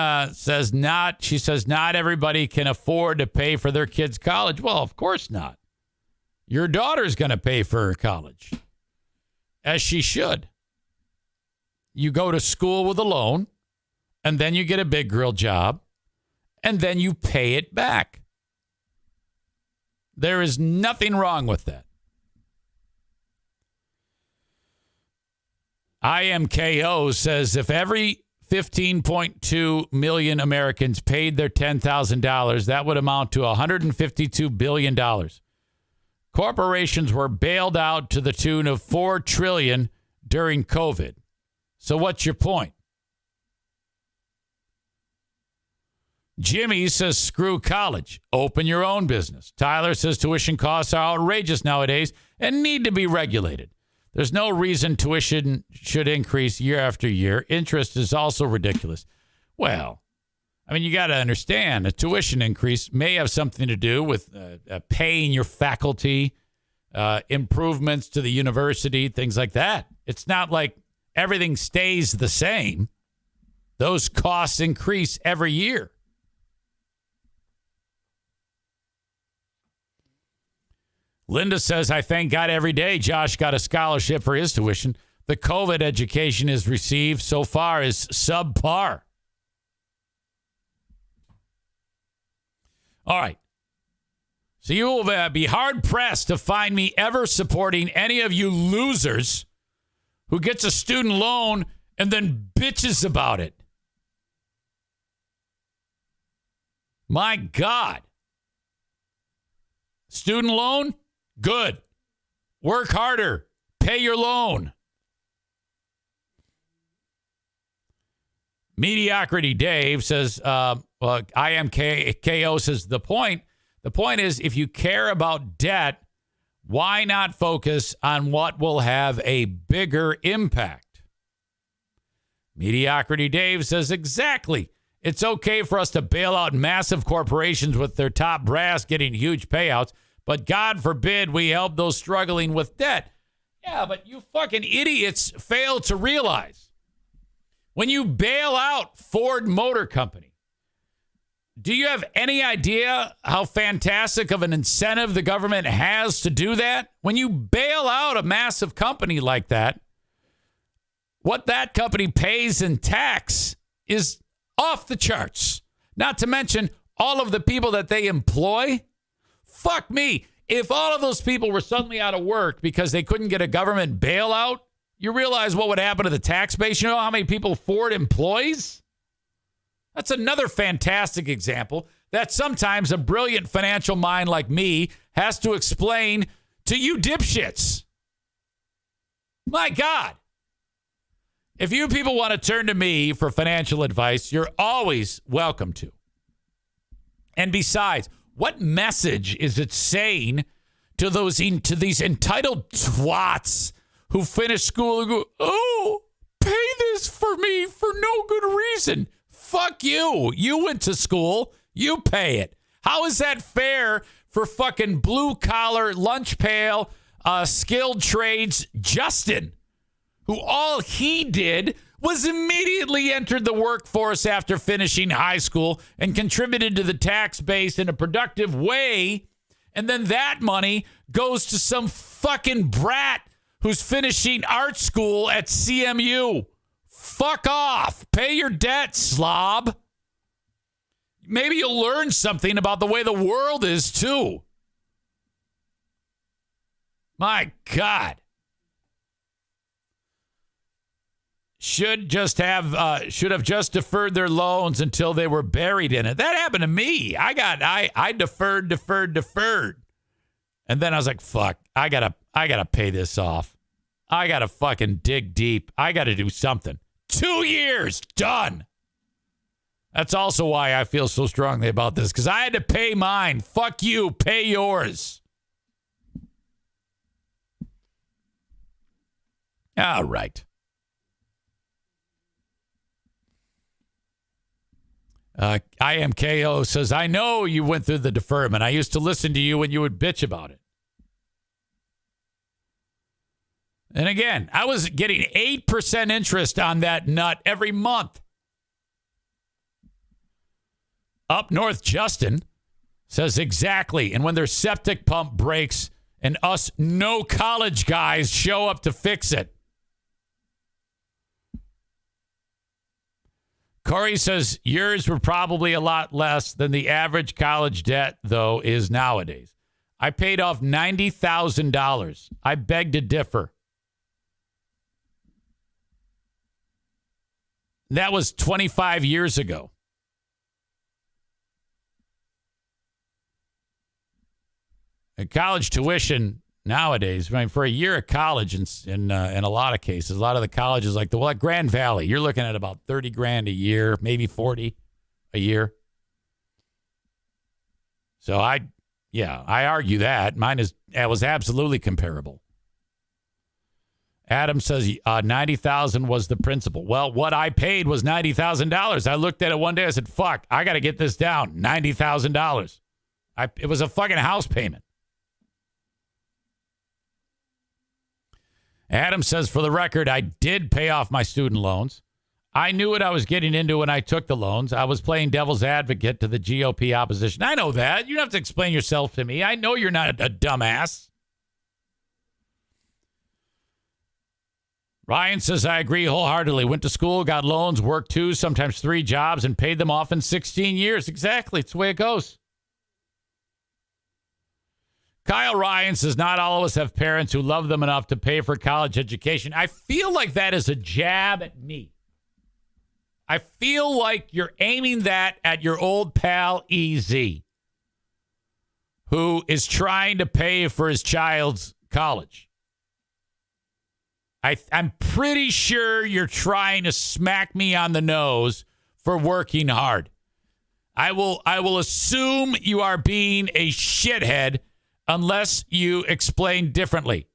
she says, not everybody can afford to pay for their kids' college. Well, of course not. Your daughter's going to pay for her college, as she should. You go to school with a loan, and then you get a big girl job, and then you pay it back. There is nothing wrong with that. IMKO says if every 15.2 million Americans paid their $10,000, that would amount to $152 billion. Corporations were bailed out to the tune of $4 trillion during COVID. So what's your point? Jimmy says, screw college. Open your own business. Tyler says tuition costs are outrageous nowadays and need to be regulated. There's no reason tuition should increase year after year. Interest is also ridiculous. Well, I mean, you got to understand a tuition increase may have something to do with paying your faculty, improvements to the university, things like that. It's not like everything stays the same. Those costs increase every year. Linda says, I thank God every day Josh got a scholarship for his tuition. The COVID education he's received so far is subpar. All right. So you will be hard-pressed to find me ever supporting any of you losers who gets a student loan and then bitches about it. My God. Student loan? Good. Work harder. Pay your loan. Mediocrity Dave says, IMKO says the point is if you care about debt, why not focus on what will have a bigger impact? Mediocrity Dave says exactly. It's okay for us to bail out massive corporations with their top brass getting huge payouts, but God forbid we help those struggling with debt. Yeah, but you fucking idiots fail to realize when you bail out Ford Motor Company, do you have any idea how fantastic of an incentive the government has to do that? When you bail out a massive company like that, what that company pays in tax is off the charts. Not to mention all of the people that they employ. Fuck me. If all of those people were suddenly out of work because they couldn't get a government bailout, you realize what would happen to the tax base? You know how many people Ford employs? That's another fantastic example that sometimes a brilliant financial mind like me has to explain to you dipshits. My God. If you people want to turn to me for financial advice, you're always welcome to. And besides, what message is it saying to these entitled twats who finish school and go, oh, pay this for me for no good reason? Fuck you. You went to school. You pay it. How is that fair for fucking blue-collar, lunch pail, skilled trades Justin, who all he did was immediately entered the workforce after finishing high school and contributed to the tax base in a productive way, and then that money goes to some fucking brat who's finishing art school at CMU. Fuck off. Pay your debt, slob. Maybe you'll learn something about the way the world is, too. My God. Should have just deferred their loans until they were buried in it. That happened to me. I deferred. And then I was like, fuck, I gotta pay this off. I gotta fucking dig deep. I gotta do something. 2 years, done. That's also why I feel so strongly about this, because I had to pay mine. Fuck you, pay yours. All right. IMKO says, I know you went through the deferment. I used to listen to you when you would bitch about it. And again, I was getting 8% interest on that nut every month. Up North Justin says exactly. And when their septic pump breaks and us no college guys show up to fix it. Corey says yours were probably a lot less than the average college debt, though, is nowadays. I paid off $90,000. I beg to differ. That was 25 years ago. And college tuition nowadays, I mean, for a year of college in a lot of cases, a lot of the colleges like Grand Valley, you're looking at about $30,000 a year, maybe 40 a year. So I argue that it was absolutely comparable. Adam says 90,000 was the principal. Well, what I paid was $90,000. I looked at it one day. I said, "Fuck, I got to get this down. $90,000." It was a fucking house payment. Adam says, for the record, I did pay off my student loans. I knew what I was getting into when I took the loans. I was playing devil's advocate to the GOP opposition. I know that. You don't have to explain yourself to me. I know you're not a dumbass. Ryan says, I agree wholeheartedly. Went to school, got loans, worked 2, sometimes 3 jobs, and paid them off in 16 years. Exactly. It's the way it goes. Kyle Ryan says, not all of us have parents who love them enough to pay for college education. I feel like that is a jab at me. I feel like you're aiming that at your old pal EZ, who is trying to pay for his child's college. I'm pretty sure you're trying to smack me on the nose for working hard. I will assume you are being a shithead unless you explain differently.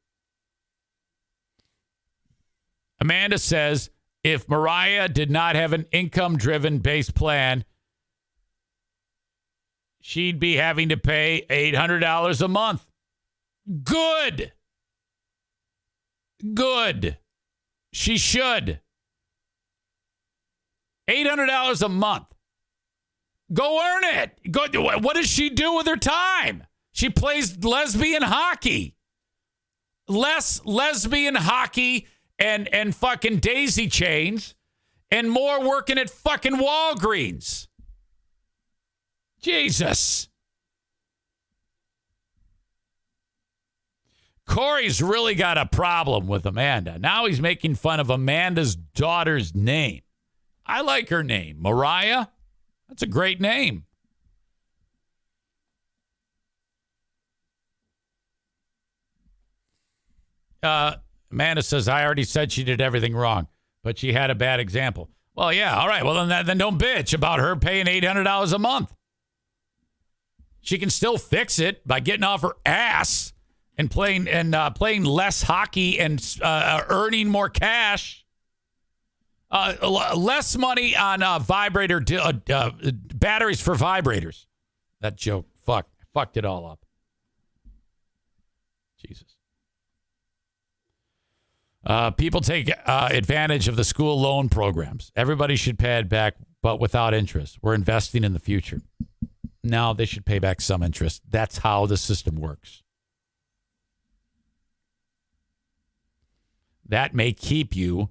Amanda says, if Mariah did not have an income-driven base plan, she'd be having to pay $800 a month. Good. She should. $800 a month. Go earn it. What does she do with her time? She plays lesbian hockey. Less lesbian hockey and fucking daisy chains and more working at fucking Walgreens. Jesus. Corey's really got a problem with Amanda. Now he's making fun of Amanda's daughter's name. I like her name. Mariah. That's a great name. Amanda says, I already said she did everything wrong, but she had a bad example. Well, yeah, all right. Well, then don't bitch about her paying $800 a month. She can still fix it by getting off her ass and playing less hockey and earning more cash. Less money on batteries for vibrators. That joke fucked it all up. Jesus. People take advantage of the school loan programs. Everybody should pay it back, but without interest. We're investing in the future. No, they should pay back some interest. That's how the system works. That may keep you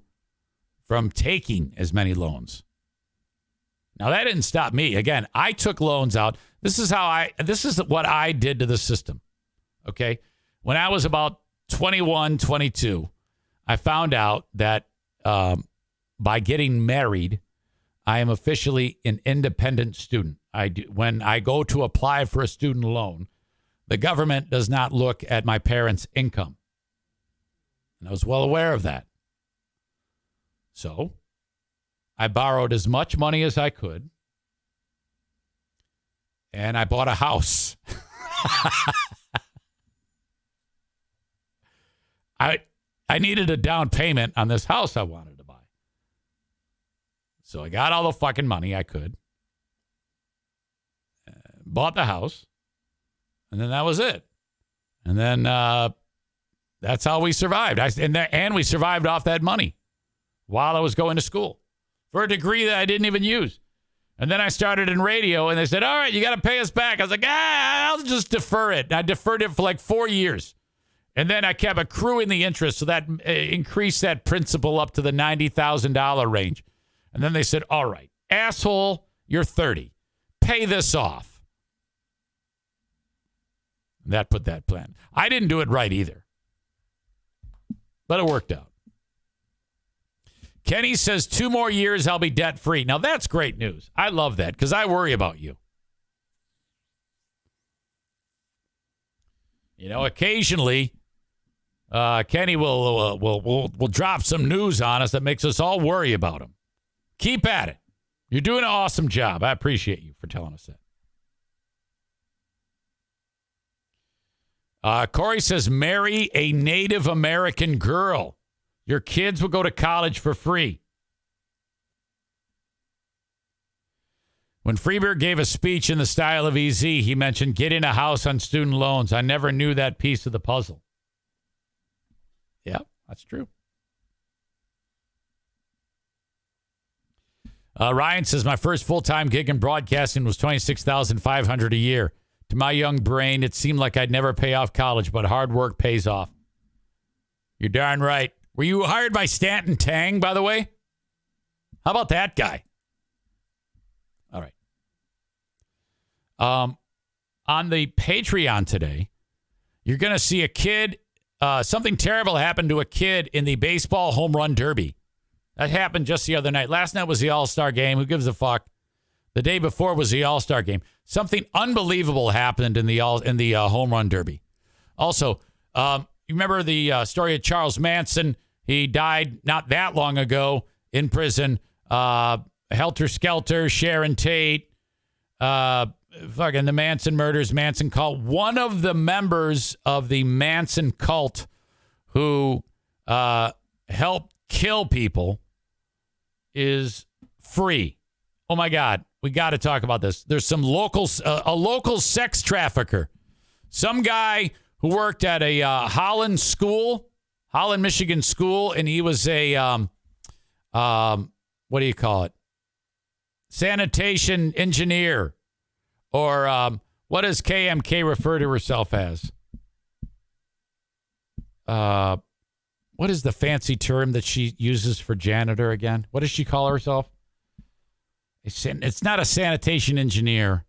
from taking as many loans. Now, that didn't stop me. Again, I took loans out. This is what I did to the system. Okay? When I was about 21, 22, I found out that by getting married, I am officially an independent student. When I go to apply for a student loan, the government does not look at my parents' income. And I was well aware of that. So I borrowed as much money as I could, and I bought a house. I needed a down payment on this house I wanted to buy. So I got all the fucking money I could, bought the house, and then that was it. And then that's how we survived. And we survived off that money while I was going to school for a degree that I didn't even use. And then I started in radio, and they said, all right, you got to pay us back. I was like, I'll just defer it. And I deferred it for like 4 years. And then I kept accruing the interest, so that increased that principal up to the $90,000 range. And then they said, all right, asshole, you're 30. Pay this off. And that put that plan. I didn't do it right either. But it worked out. Kenny says 2 more years, I'll be debt-free. Now, that's great news. I love that because I worry about you. You know, occasionally, Kenny will drop some news on us that makes us all worry about him. Keep at it. You're doing an awesome job. I appreciate you for telling us that. Corey says, marry a Native American girl. Your kids will go to college for free. When Freeberg gave a speech in the style of EZ, he mentioned getting a house on student loans. I never knew that piece of the puzzle. Yeah, that's true. Ryan says, my first full-time gig in broadcasting was $26,500 a year. To my young brain, it seemed like I'd never pay off college, but hard work pays off. You're darn right. Were you hired by Stanton Tang, by the way? How about that guy? All right. On the Patreon today, you're going to see a kid. Something terrible happened to a kid in the baseball home run derby. That happened just the other night. Last night was the All-Star game. Who gives a fuck? The day before was the All-Star game. Something unbelievable happened in the home run derby. Also, you remember the story of Charles Manson? He died not that long ago in prison. Helter Skelter, Sharon Tate, fucking the Manson murders, Manson cult. One of the members of the Manson cult who helped kill people is free. Oh my God, we got to talk about this. There's some a local sex trafficker, some guy who worked at a Holland, Michigan school, and he was a what do you call it? Sanitation engineer, or what does KMK refer to herself as? What is the fancy term that she uses for janitor again? What does she call herself? It's not a sanitation engineer.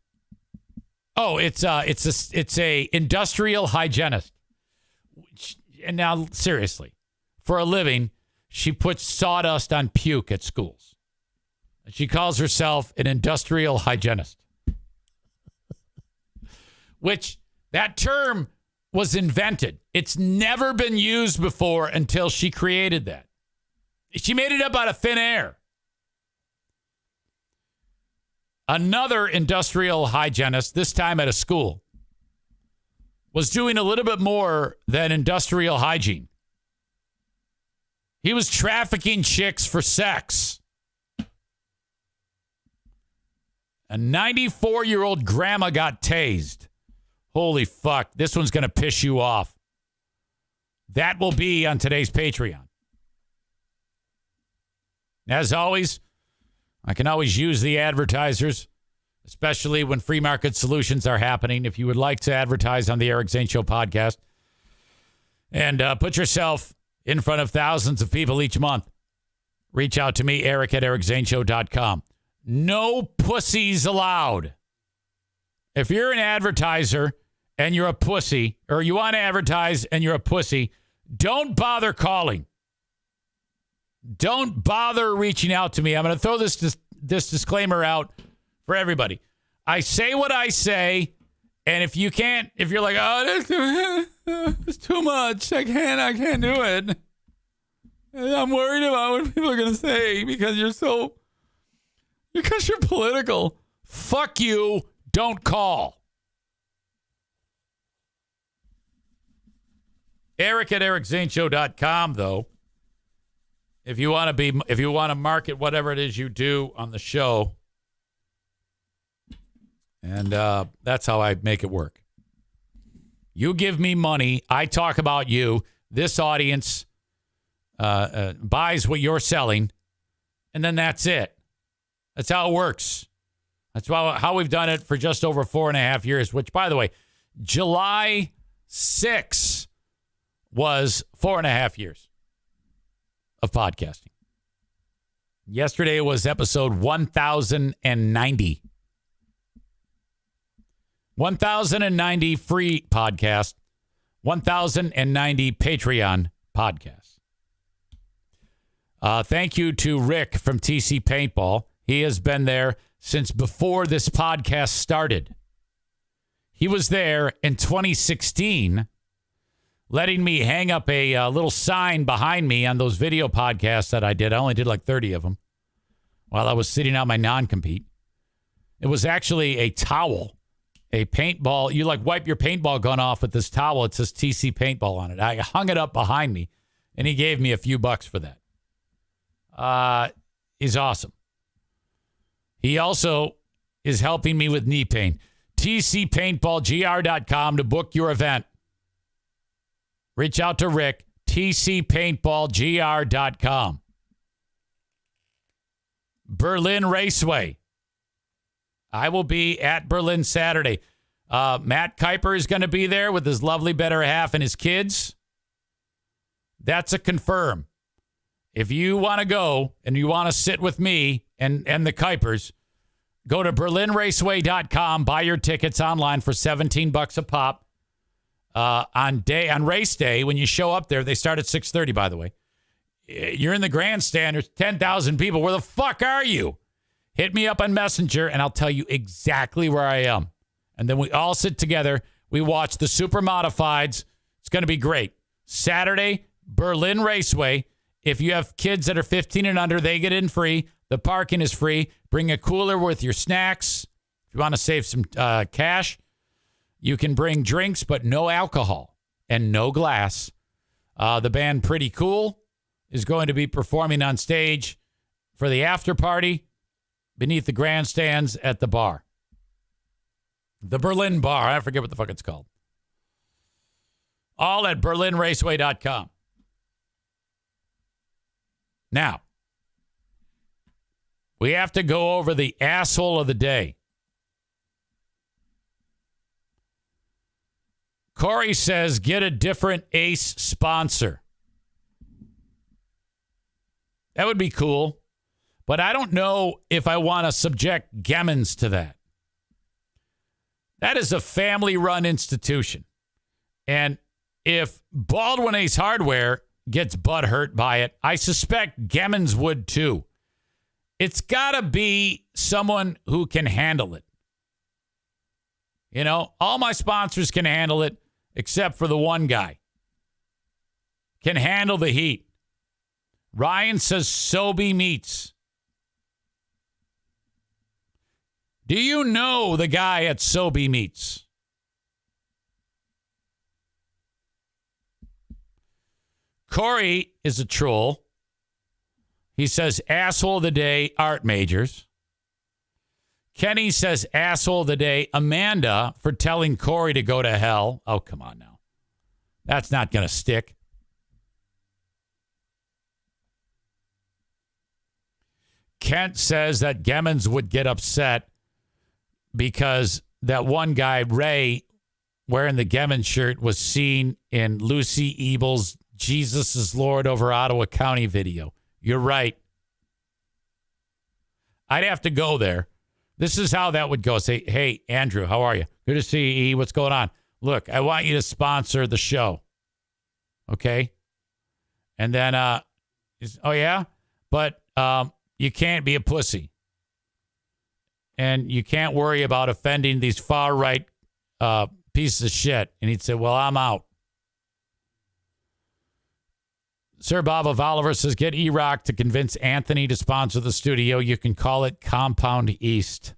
Oh, it's a industrial hygienist. And now, seriously, for a living, she puts sawdust on puke at schools. She calls herself an industrial hygienist, which that term was invented. It's never been used before until she created that. She made it up out of thin air. Another industrial hygienist, this time at a school, was doing a little bit more than industrial hygiene. He was trafficking chicks for sex. A 94-year-old grandma got tased. Holy fuck, this one's going to piss you off. That will be on today's Patreon. As always, I can always use the advertisers, especially when free market solutions are happening. If you would like to advertise on the Eric Zane Show podcast and put yourself in front of thousands of people each month, reach out to me, Eric at ericzaneshow.com. No pussies allowed. If you're an advertiser and you're a pussy, or you want to advertise and you're a pussy, don't bother calling. Don't bother reaching out to me. I'm going to throw this disclaimer out for everybody. I say what I say, and if you're like, oh, it's too much. I can't do it. I'm worried about what people are going to say because you're political. Fuck you. Don't call. Eric at ericzaneshow.com, though. If you want to market whatever it is you do on the show, and that's how I make it work. You give me money, I talk about you. This audience buys what you're selling, and then that's it. That's how it works. That's how we've done it for just over 4.5 years, which, by the way, July 6 was 4.5 years of podcasting. Yesterday was episode 1090. 1090 free podcast, 1090 Patreon podcasts. Thank you to Rick from TC Paintball. He has been there since before this podcast started. He was there in 2016, letting me hang up a little sign behind me on those video podcasts that I did. I only did like 30 of them while I was sitting out my non-compete. It was actually a towel, a paintball. You like wipe your paintball gun off with this towel. It says TC Paintball on it. I hung it up behind me, and he gave me a few bucks for that. He's awesome. He also is helping me with knee pain. TCPaintballGR.com to book your event. Reach out to Rick, TCPaintballGR.com. Berlin Raceway. I will be at Berlin Saturday. Matt Kuiper is going to be there with his lovely better half and his kids. That's a confirm. If you want to go and you want to sit with me and the Kuipers, go to BerlinRaceway.com. Buy your tickets online for $17 a pop. On race day, when you show up there, they start at 6:30, by the way. You're in the grandstand. There's 10,000 people. Where the fuck are you? Hit me up on Messenger, and I'll tell you exactly where I am. And then we all sit together. We watch the Super Modifieds. It's going to be great. Saturday, Berlin Raceway. If you have kids that are 15 and under, they get in free. The parking is free. Bring a cooler with your snacks. If you want to save some cash, you can bring drinks, but no alcohol and no glass. The band Pretty Cool is going to be performing on stage for the after party beneath the grandstands at the bar. The Berlin Bar. I forget what the fuck it's called. All at BerlinRaceway.com. Now, we have to go over the asshole of the day. Corey says, get a different Ace sponsor. That would be cool, but I don't know if I want to subject Gemmons to that. That is a family-run institution. And if Baldwin Ace Hardware gets butthurt by it, I suspect Gemmons would too. It's got to be someone who can handle it. You know, all my sponsors can handle it except for the one guy. Can handle the heat. Ryan says Sobe Meats. Do you know the guy at Sobe Meats? Corey is a troll. He says, asshole of the day, art majors. Kenny says, asshole of the day, Amanda, for telling Corey to go to hell. Oh, come on now. That's not going to stick. Kent says that Gemmons would get upset because that one guy, Ray, wearing the Gemmons shirt, was seen in Lucy Ebel's Jesus is Lord over Ottawa County video. You're right. I'd have to go there. This is how that would go. Say, hey, Andrew, how are you? Good to see you, E. What's going on? Look, I want you to sponsor the show. Okay? And then, oh, yeah? But you can't be a pussy. And you can't worry about offending these far-right pieces of shit. And he'd say, well, I'm out. Sir Bob of Oliver says, get E-Rock to convince Anthony to sponsor the studio. You can call it Compound East.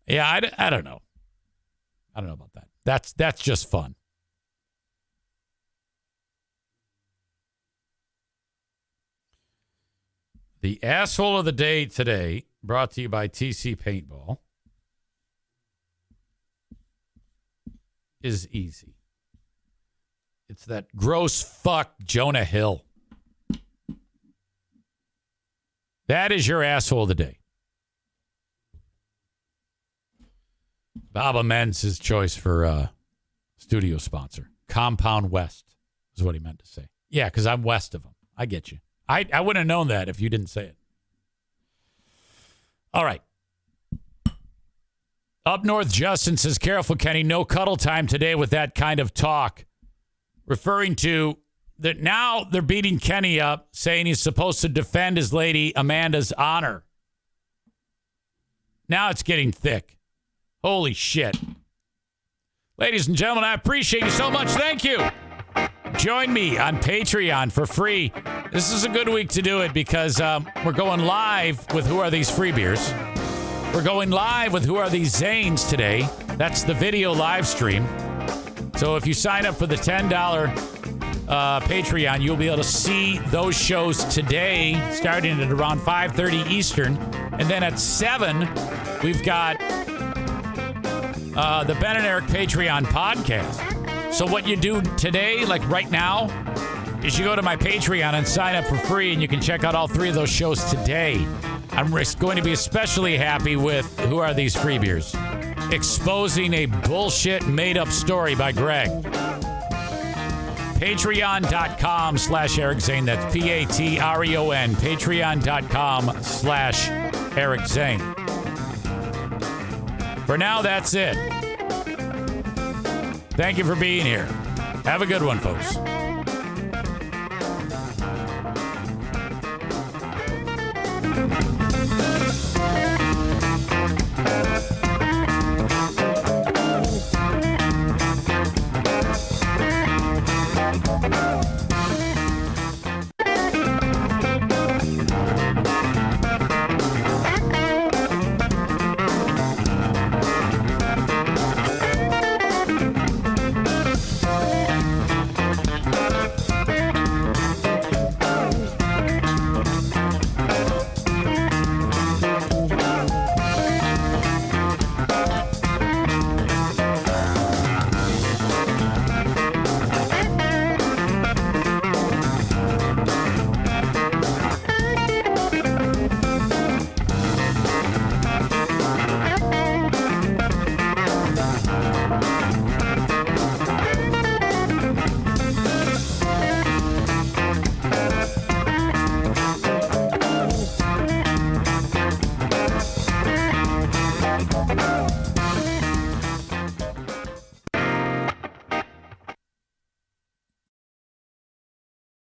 Yeah, I don't know. I don't know about that. That's just fun. The asshole of the day today, brought to you by TC Paintball, is easy. It's that gross fuck Jonah Hill. That is your asshole of the day. Bob amends his choice for studio sponsor. Compound West is what he meant to say. Yeah, because I'm west of him. I get you. I wouldn't have known that if you didn't say it. All right. Up north, Justin says, careful, Kenny. No cuddle time today with that kind of talk. Referring to that now they're beating Kenny up, saying he's supposed to defend his lady Amanda's honor. Now it's getting thick. Holy shit. Ladies and gentlemen, I appreciate you so much. Thank you. Join me on Patreon for free. This is a good week to do it because we're going live with Who Are These Free Beers. We're going live with Who Are These Zanes today. That's the video live stream. So if you sign up for the $10 Patreon, you'll be able to see those shows today, starting at around 5:30 Eastern. And then at 7, we've got the Ben and Eric Patreon podcast. So what you do today, like right now, is you go to my Patreon and sign up for free, and you can check out all 3 of those shows today. I'm going to be especially happy with Who Are These Free Beers? Exposing a bullshit made-up story by Greg. Patreon.com/Eric Zane. That's Patreon. Patreon.com/Eric Zane. For now, that's it. Thank you for being here. Have a good one, folks.